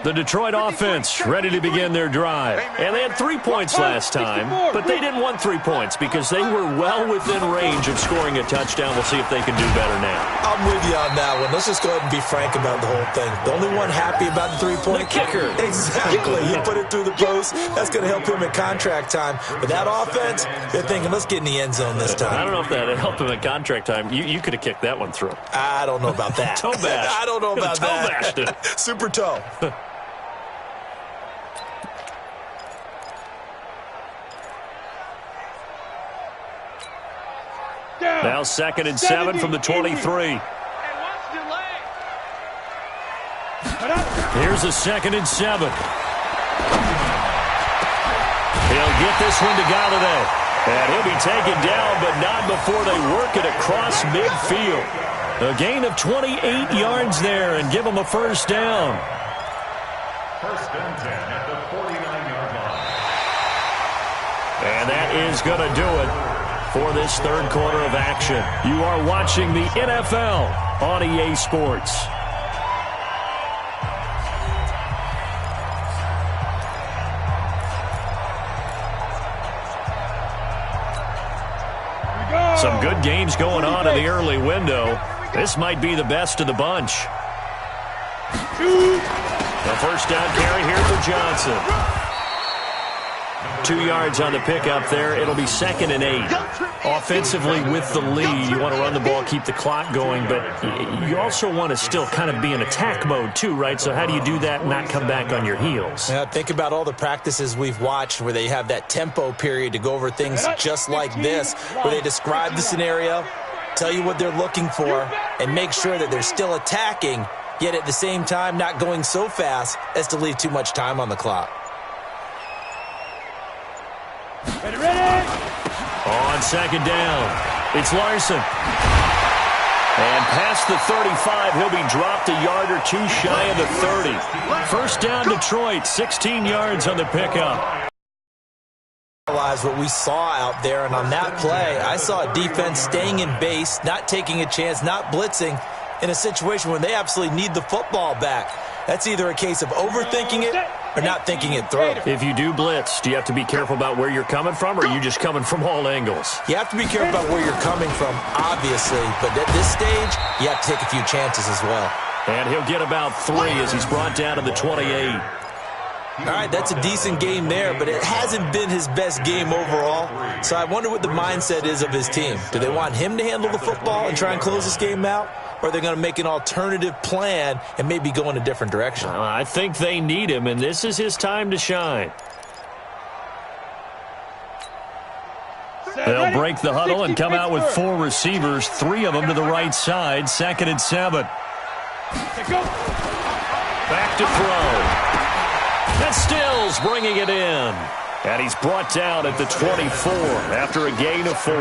The Detroit offense ready to begin their drive. And they had 3 points last time, but they didn't want 3 points because they were well within range of scoring a touchdown. We'll see if they can do better now. I'm with you on that one. Let's just go ahead and be frank about the whole thing. The only one happy about the 3-point kicker. Exactly. He put it through the post. That's going to help him at contract time. But that offense, they're thinking, let's get in the end zone this time. I don't know if that helped him at contract time. You could have kicked that one through. I don't know about that. Toe bash. I don't know about toe that. Bashed it. Super toe. Now 2nd and 7 from the 23. Here's a 2nd and 7. He'll get this one to Galladay. And he'll be taken down, but not before they work it across midfield. A gain of 28 yards there and give him a 1st down. 1st and 10 at the 49-yard line. And that is going to do it for this 3rd quarter of action. You are watching the NFL on EA Sports. Some good games going on in the early window. This might be the best of the bunch. The 1st down carry here for Johnson. 2 yards on the pickup there. It'll be 2nd and 8. Offensively with the lead, you want to run the ball, keep the clock going, but you also want to still kind of be in attack mode too, right? So how do you do that and not come back on your heels? Yeah, think about all the practices we've watched where they have that tempo period to go over things just like this, where they describe the scenario, tell you what they're looking for, and make sure that they're still attacking, yet at the same time not going so fast as to leave too much time on the clock. Ready? On 2nd down, it's Larson. And past the 35, he'll be dropped a yard or 2 shy of the 30. 1st down, Detroit, 16 yards on the pickup. What we saw out there, and on that play, I saw a defense staying in base, not taking a chance, not blitzing in a situation where they absolutely need the football back. That's either a case of overthinking it or not thinking it through. If you do blitz, do you have to be careful about where you're coming from, or are you just coming from all angles? You have to be careful about where you're coming from, obviously, but at this stage, you have to take a few chances as well. And he'll get about 3 as he's brought down to the 28. All right, that's a decent game there, but it hasn't been his best game overall. So I wonder what the mindset is of his team. Do they want him to handle the football and try and close this game out? Or are they going to make an alternative plan and maybe go in a different direction? I think they need him, and this is his time to shine. They'll break the huddle and come out with 4 receivers, 3 of them to the right side, 2nd and 7. Back to throw. That's Stills bringing it in. And he's brought down at the 24 after a gain of 4.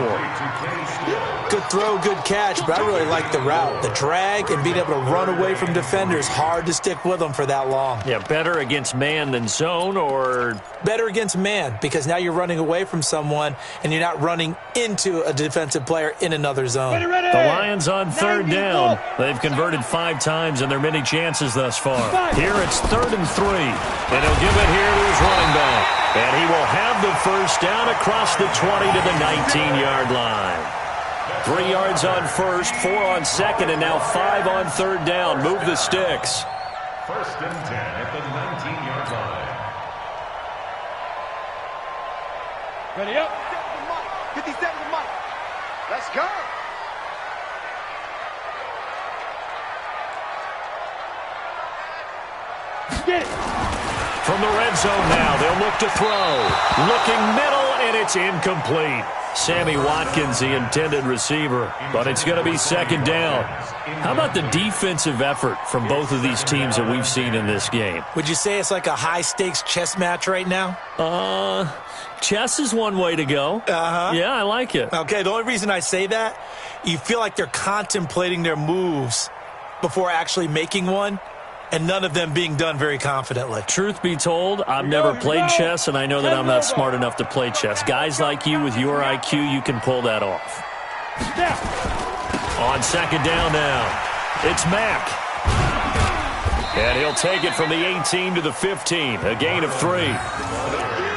Good throw, good catch, but I really like the route. The drag and being able to run away from defenders, hard to stick with them for that long. Yeah, better against man than zone, or? Better against man, because now you're running away from someone and you're not running into a defensive player in another zone. Ready. The Lions on 3rd down. They've converted 5 times in their many chances thus far. Here it's 3rd and 3. And he'll give it here to his running back. And he will have the 1st down across the 20 to the 19-yard line. 3 yards on 1st, 4 on 2nd, and now 5 on 3rd down. Move the sticks. 1st and 10 at the 19-yard line. Ready up. 57 to Mike. Let's go. Get it. From the red zone now, they'll look to throw. Looking middle, and it's incomplete. Sammy Watkins, the intended receiver, but it's going to be 2nd down. How about the defensive effort from both of these teams that we've seen in this game? Would you say it's like a high-stakes chess match right now? Chess is one way to go. Yeah, I like it. Okay, the only reason I say that, you feel like they're contemplating their moves before actually making one. and none of them being done very confidently. Truth be told, I've never played chess, and I know that I'm not smart enough to play chess. Guys like you with your IQ, you can pull that off. On second down now, it's Mack. And he'll take it from the 18 to the 15, a gain of 3.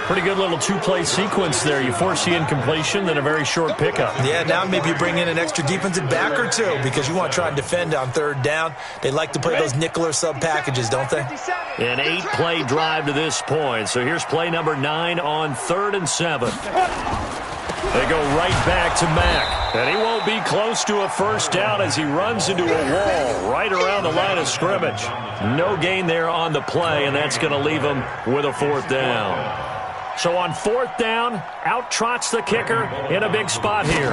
Pretty good little two-play sequence there. You force the incompletion, then a very short pickup. Yeah, now maybe you bring in an extra defensive back or two because you want to try and defend on third down. They like to play those nickel or sub packages, don't they? An 8-play drive to this point. So here's play number 9 on 3rd and 7. They go right back to Mack. And he won't be close to a first down as he runs into a wall right around the line of scrimmage. No gain there on the play, and that's going to leave him with a 4th down. So on 4th down, out trots the kicker in a big spot here.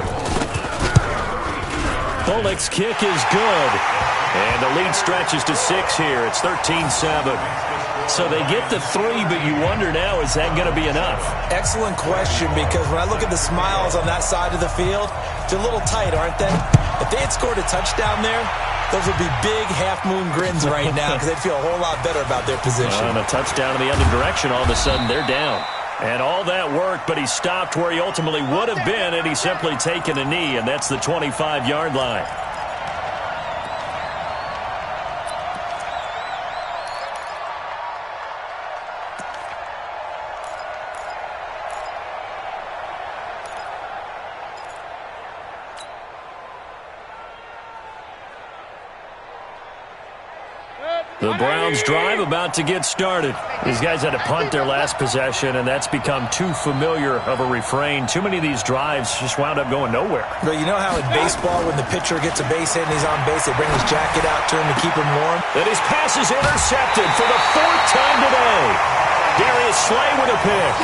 Bullock's kick is good. And the lead stretches to 6 here. It's 13-7. So they get the 3, but you wonder now, is that going to be enough? Excellent question, because when I look at the smiles on that side of the field, they're a little tight, aren't they? If they had scored a touchdown there, those would be big half-moon grins right now because they'd feel a whole lot better about their position. And a touchdown in the other direction, all of a sudden they're down. And all that worked, but he stopped where he ultimately would have been, and he's simply taken a knee, and that's the 25-yard line. The Browns drive about to get started. These guys had to punt their last possession, and that's become too familiar of a refrain. Too many of these drives just wound up going nowhere. But you know how in baseball, when the pitcher gets a base hit and he's on base, they bring his jacket out to him to keep him warm? And his pass is intercepted for the 4th time today. Darius Slay with a pick.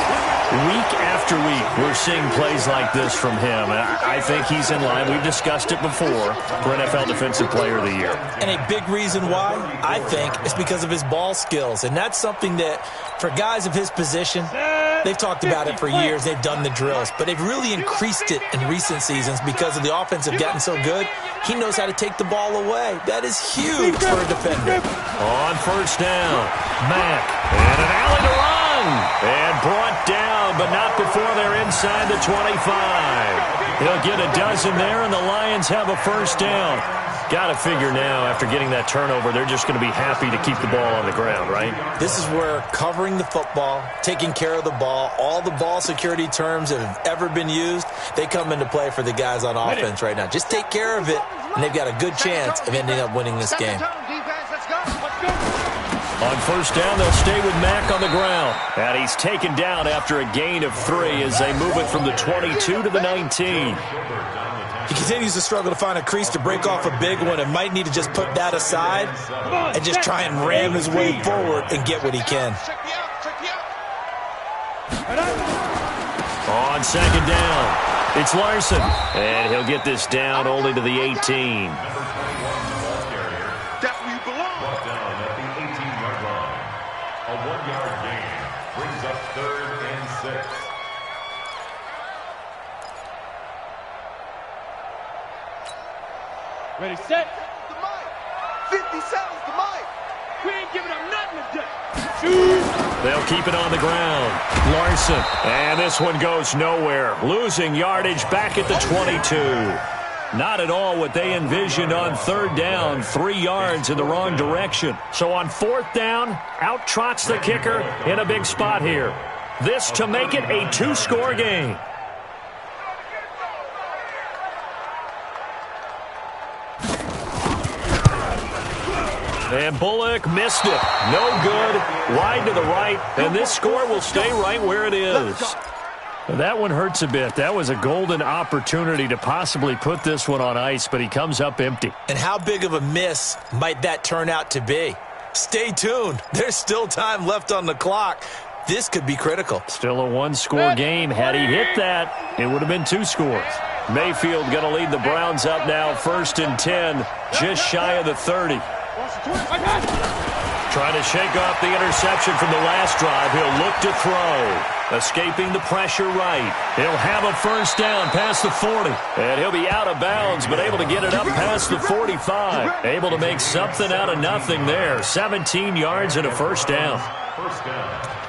Week after week, we're seeing plays like this from him. I think he's in line. We've discussed it before for NFL Defensive Player of the Year. And a big reason why, I think, is because of his ball skills. And that's something that, for guys of his position, they've talked about it for years. They've done the drills. But they've really increased it in recent seasons because of the offense have gotten so good. He knows how to take the ball away. That is huge for a defender. On 1st down, Mack. And an alley to run. And brought down, but not before they're inside the 25. He'll get a dozen there, and the Lions have a 1st down. Got to figure now, after getting that turnover, they're just going to be happy to keep the ball on the ground, right? This is where covering the football, taking care of the ball, all the ball security terms that have ever been used, they come into play for the guys on offense right now. Just take care of it, and they've got a good chance of ending up winning this game. On 1st down, they'll stay with Mack on the ground. And he's taken down after a gain of 3 as they move it from the 22 to the 19. He continues to struggle to find a crease to break off a big one and might need to just put that aside and just try and ram his way forward and get what he can. On 2nd down, it's Larson. And he'll get this down only to the 18. That's where you belong. Brought down at the 18-yard line. A 1-yard gain brings up 3rd and 6. Ready, set. The mic. 57's the mic. We ain't giving up nothing today. Shoot. They'll keep it on the ground. Larson. And this one goes nowhere. Losing yardage back at the 22. Not at all what they envisioned on 3rd down. 3 yards in the wrong direction. So on 4th down, out trots the kicker in a big spot here. This to make it a 2-score game. And Bullock missed it. No good. Wide to the right. And this score will stay right where it is. That one hurts a bit. That was a golden opportunity to possibly put this one on ice, but he comes up empty. And how big of a miss might that turn out to be? Stay tuned. There's still time left on the clock. This could be critical. Still a 1-score game. Had he hit that, it would have been 2 scores. Mayfield going to lead the Browns up now, 1st and 10, just shy of the 30. Trying to shake off the interception from the last drive. He'll look to throw. Escaping the pressure right. He'll have a first down past the 40. And he'll be out of bounds, but able to get it up past the 45. Able to make something out of nothing there. 17 yards and a first down. First down.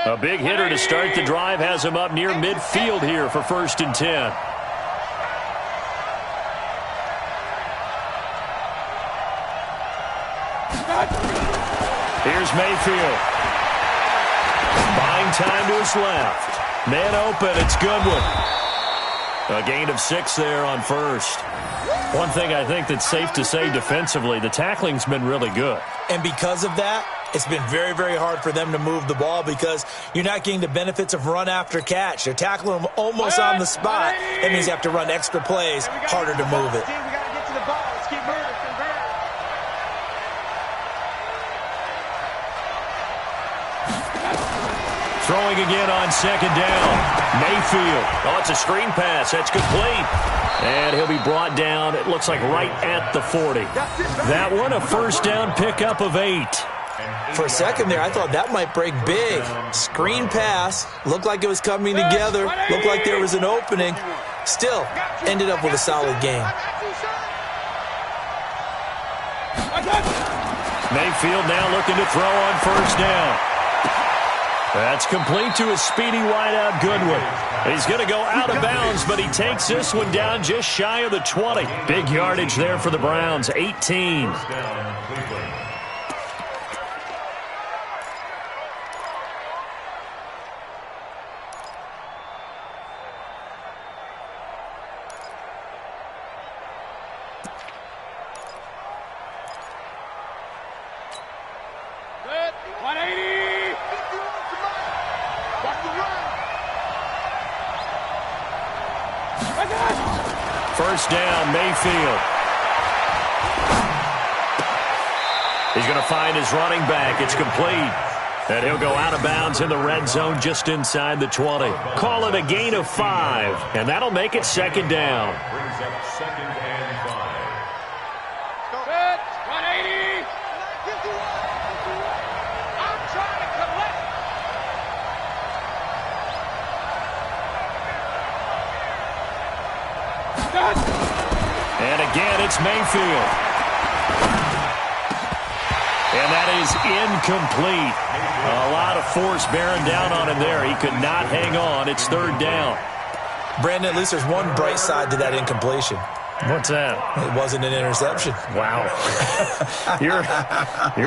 A big hitter to start the drive has him up near midfield here for 1st and 10. Here's Mayfield. Buying time to his left. Man open, it's Goodwin. A gain of 6 there on first. One thing I think that's safe to say defensively, the tackling's been really good. And because of that, it's been very, very hard for them to move the ball because you're not getting the benefits of run after catch. They're tackling them almost on the spot. That means you have to run extra plays, harder to move it. We got to get to the ball. Let's keep moving. Throwing again on 2nd down. Mayfield. Oh, it's a screen pass. That's complete. And he'll be brought down, it looks like right at the 40. That one, a first down pickup of 8. For a second there, I thought that might break big. Screen pass. Looked like it was coming together. Looked like there was an opening. Still, ended up with a solid game. Mayfield now looking to throw on first down. That's complete to a speedy wideout Goodwin. He's going to go out of bounds, but he takes this one down just shy of the 20. Big yardage there for the Browns, 18. First down, Cleveland. Good. 180. Watch the run. First down, Mayfield. He's going to find his running back. It's complete. And he'll go out of bounds in the red zone just inside the 20. Call it a gain of 5. And that'll make it 2nd down. Brings up 2nd and 5. Good. 180. I'm trying to collect. And again, it's Mayfield. And that is incomplete. A lot of force bearing down on him there. He could not hang on. It's 3rd down. Brandon, at least there's one bright side to that incompletion. What's that? It wasn't an interception. Wow. You're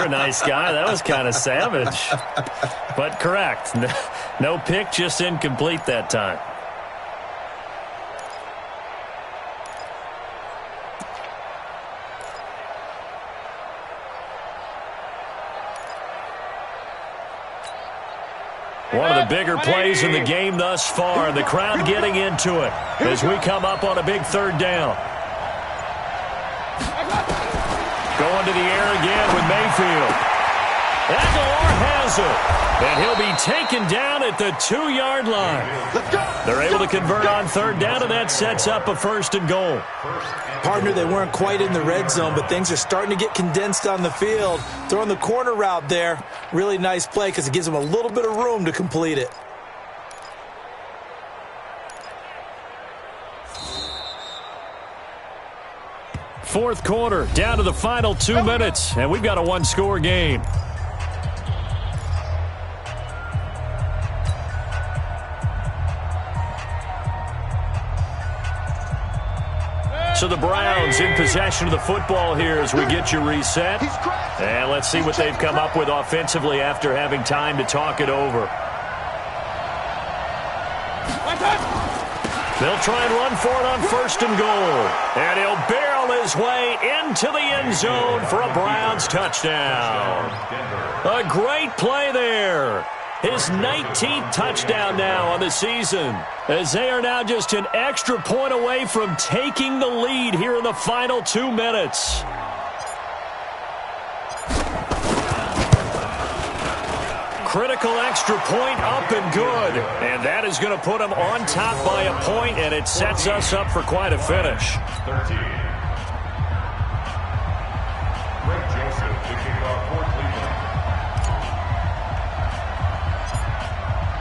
a nice guy. That was kind of savage. But correct. No pick, just incomplete that time. One of the bigger plays in the game thus far. The crowd getting into it as we come up on a big 3rd down. Going to the air again with Mayfield. Aguilar has it. And he'll be taken down at the 2-yard line. They're able to convert on 3rd down, and that sets up a 1st and goal. Partner, they weren't quite in the red zone, but things are starting to get condensed on the field. Throwing the corner route there, really nice play because it gives them a little bit of room to complete it. Fourth quarter, down to the final 2 minutes, and we've got a 1-score game. So the Browns in possession of the football here as we get you reset. And let's see what they've come up with offensively after having time to talk it over. They'll try and run for it on 1st and goal. And he'll barrel his way into the end zone for a Browns touchdown. A great play there. His 19th touchdown now on the season, as they are now just an extra point away from taking the lead here in the final 2 minutes. critical extra point up and good. And that is going to put them on top by a point, and it sets us up for quite a finish. 13. Greg Joseph to kick off for Cleveland.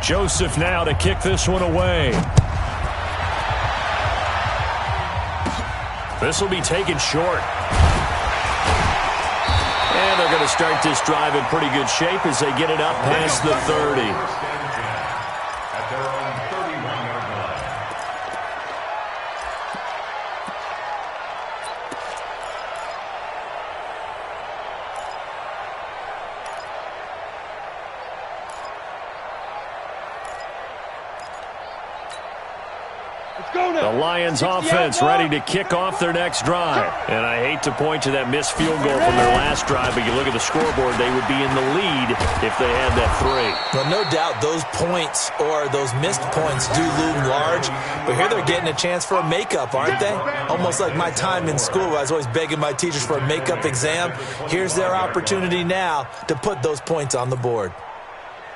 Joseph now to kick this one away. This will be taken short. And they're going to start this drive in pretty good shape as they get it up past the 30. At their own 31-yard line. Let's go now. The Lions offense ready to kick off their next drive. And I hate to point to that missed field goal from their last drive, but you look at the scoreboard, they would be in the lead if they had that 3. Well, no doubt those points or those missed points do loom large, but here they're getting a chance for a makeup, aren't they? Almost like my time in school where I was always begging my teachers for a makeup exam. Here's their opportunity now to put those points on the board.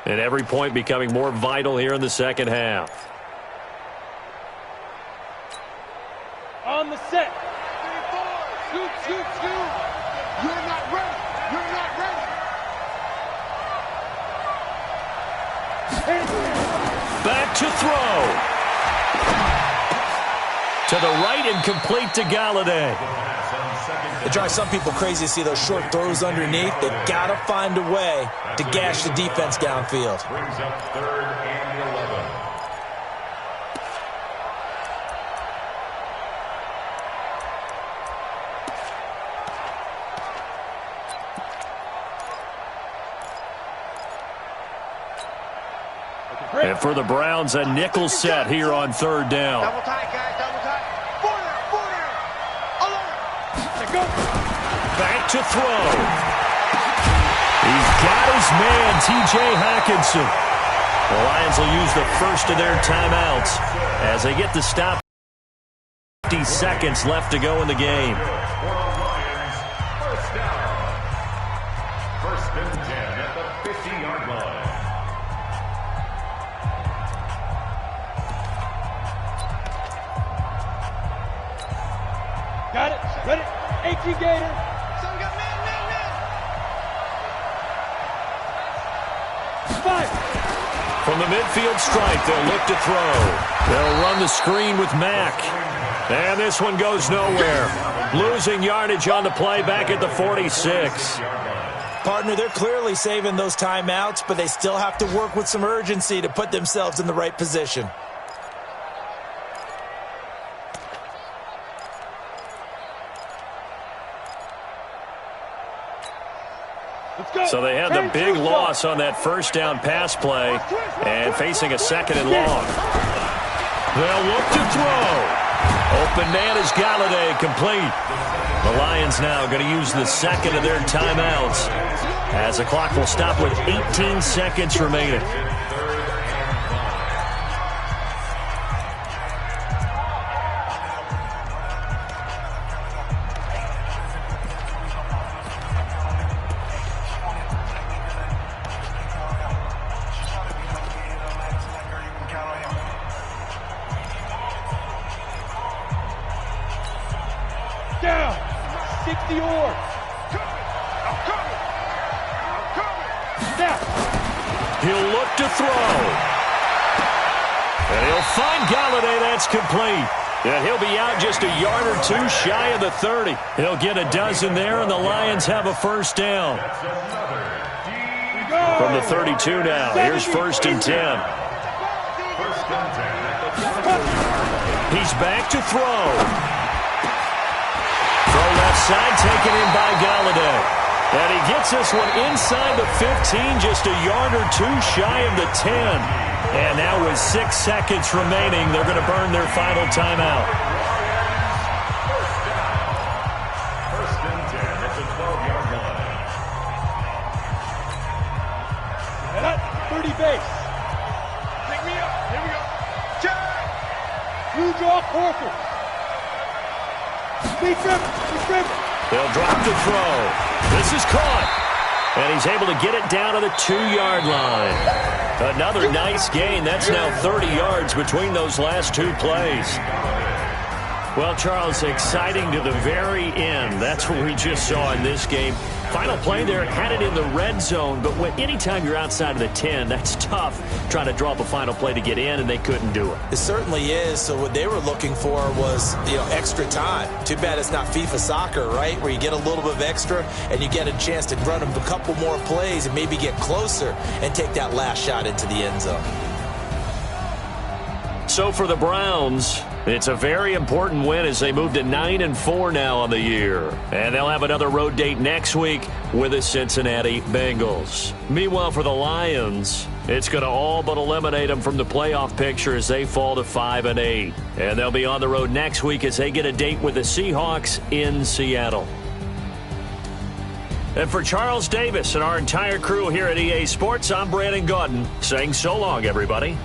And every point becoming more vital here in the second half. On the set. Scoot, scoot, scoot. You're not ready. You're not ready. Back to throw. To the right and complete to Galladay. It drives some people crazy to see those short throws underneath. They've got to find a way to gash the defense downfield. Brings up 3rd and 11. And for the Browns, a nickel set here on 3rd down. Double tight, guys. Double tight. Four there. Alone. Let's go. Back to throw. He's got his man, T.J. Hockenson. The Lions will use the first of their timeouts as they get the stop. 50 seconds left to go in the game. Lions, first down. 1st and 10 at the 50-yard line. Got it. Ready. 18 Gator. So we got man. 5. From the midfield stripe, they'll look to throw. They'll run the screen with Mack. And this one goes nowhere. Losing yardage on the play back at the 46. Partner, they're clearly saving those timeouts, but they still have to work with some urgency to put themselves in the right position. So they had the big loss on that first down pass play and facing a 2nd and long. They'll look to throw. Open man is Galladay, complete. The Lions now going to use the 2nd of their timeouts as the clock will stop with 18 seconds remaining. Down. 60 yards. I'm coming. Snap. He'll look to throw. And he'll find Galladay. That's complete. And he'll be out just a yard or two shy of the 30. He'll get a dozen there, and the Lions have a first down. From the 32 now, here's 1st and 10. He's back to throw. Throw left side, taken in by Galladay. And he gets this one inside the 15, just a yard or two shy of the 10. And now with 6 seconds remaining, they're going to burn their final timeout. 1st and 10 at the 12-yard line. And up. 30 base. Pick me up. Here we go. Check. Blue draw Corker. Speed trimmer. They'll drop the throw. This is caught. And he's able to get it down to the 2-yard line. Another nice gain. That's now 30 yards between those last two plays. Well, Charles, exciting to the very end. That's what we just saw in this game. Final play there, had it in the red zone, but anytime you're outside of the 10, that's tough trying to draw up a final play to get in, and they couldn't do it. It certainly is. So what they were looking for was, extra time. Too bad it's not FIFA soccer, right, where you get a little bit of extra and you get a chance to run a couple more plays and maybe get closer and take that last shot into the end zone. So for the Browns, it's a very important win as they move to 9-4 now on the year. And they'll have another road date next week with the Cincinnati Bengals. Meanwhile, for the Lions, it's going to all but eliminate them from the playoff picture as they fall to 5-8. And they'll be on the road next week as they get a date with the Seahawks in Seattle. And for Charles Davis and our entire crew here at EA Sports, I'm Brandon Gaudin saying so long, everybody.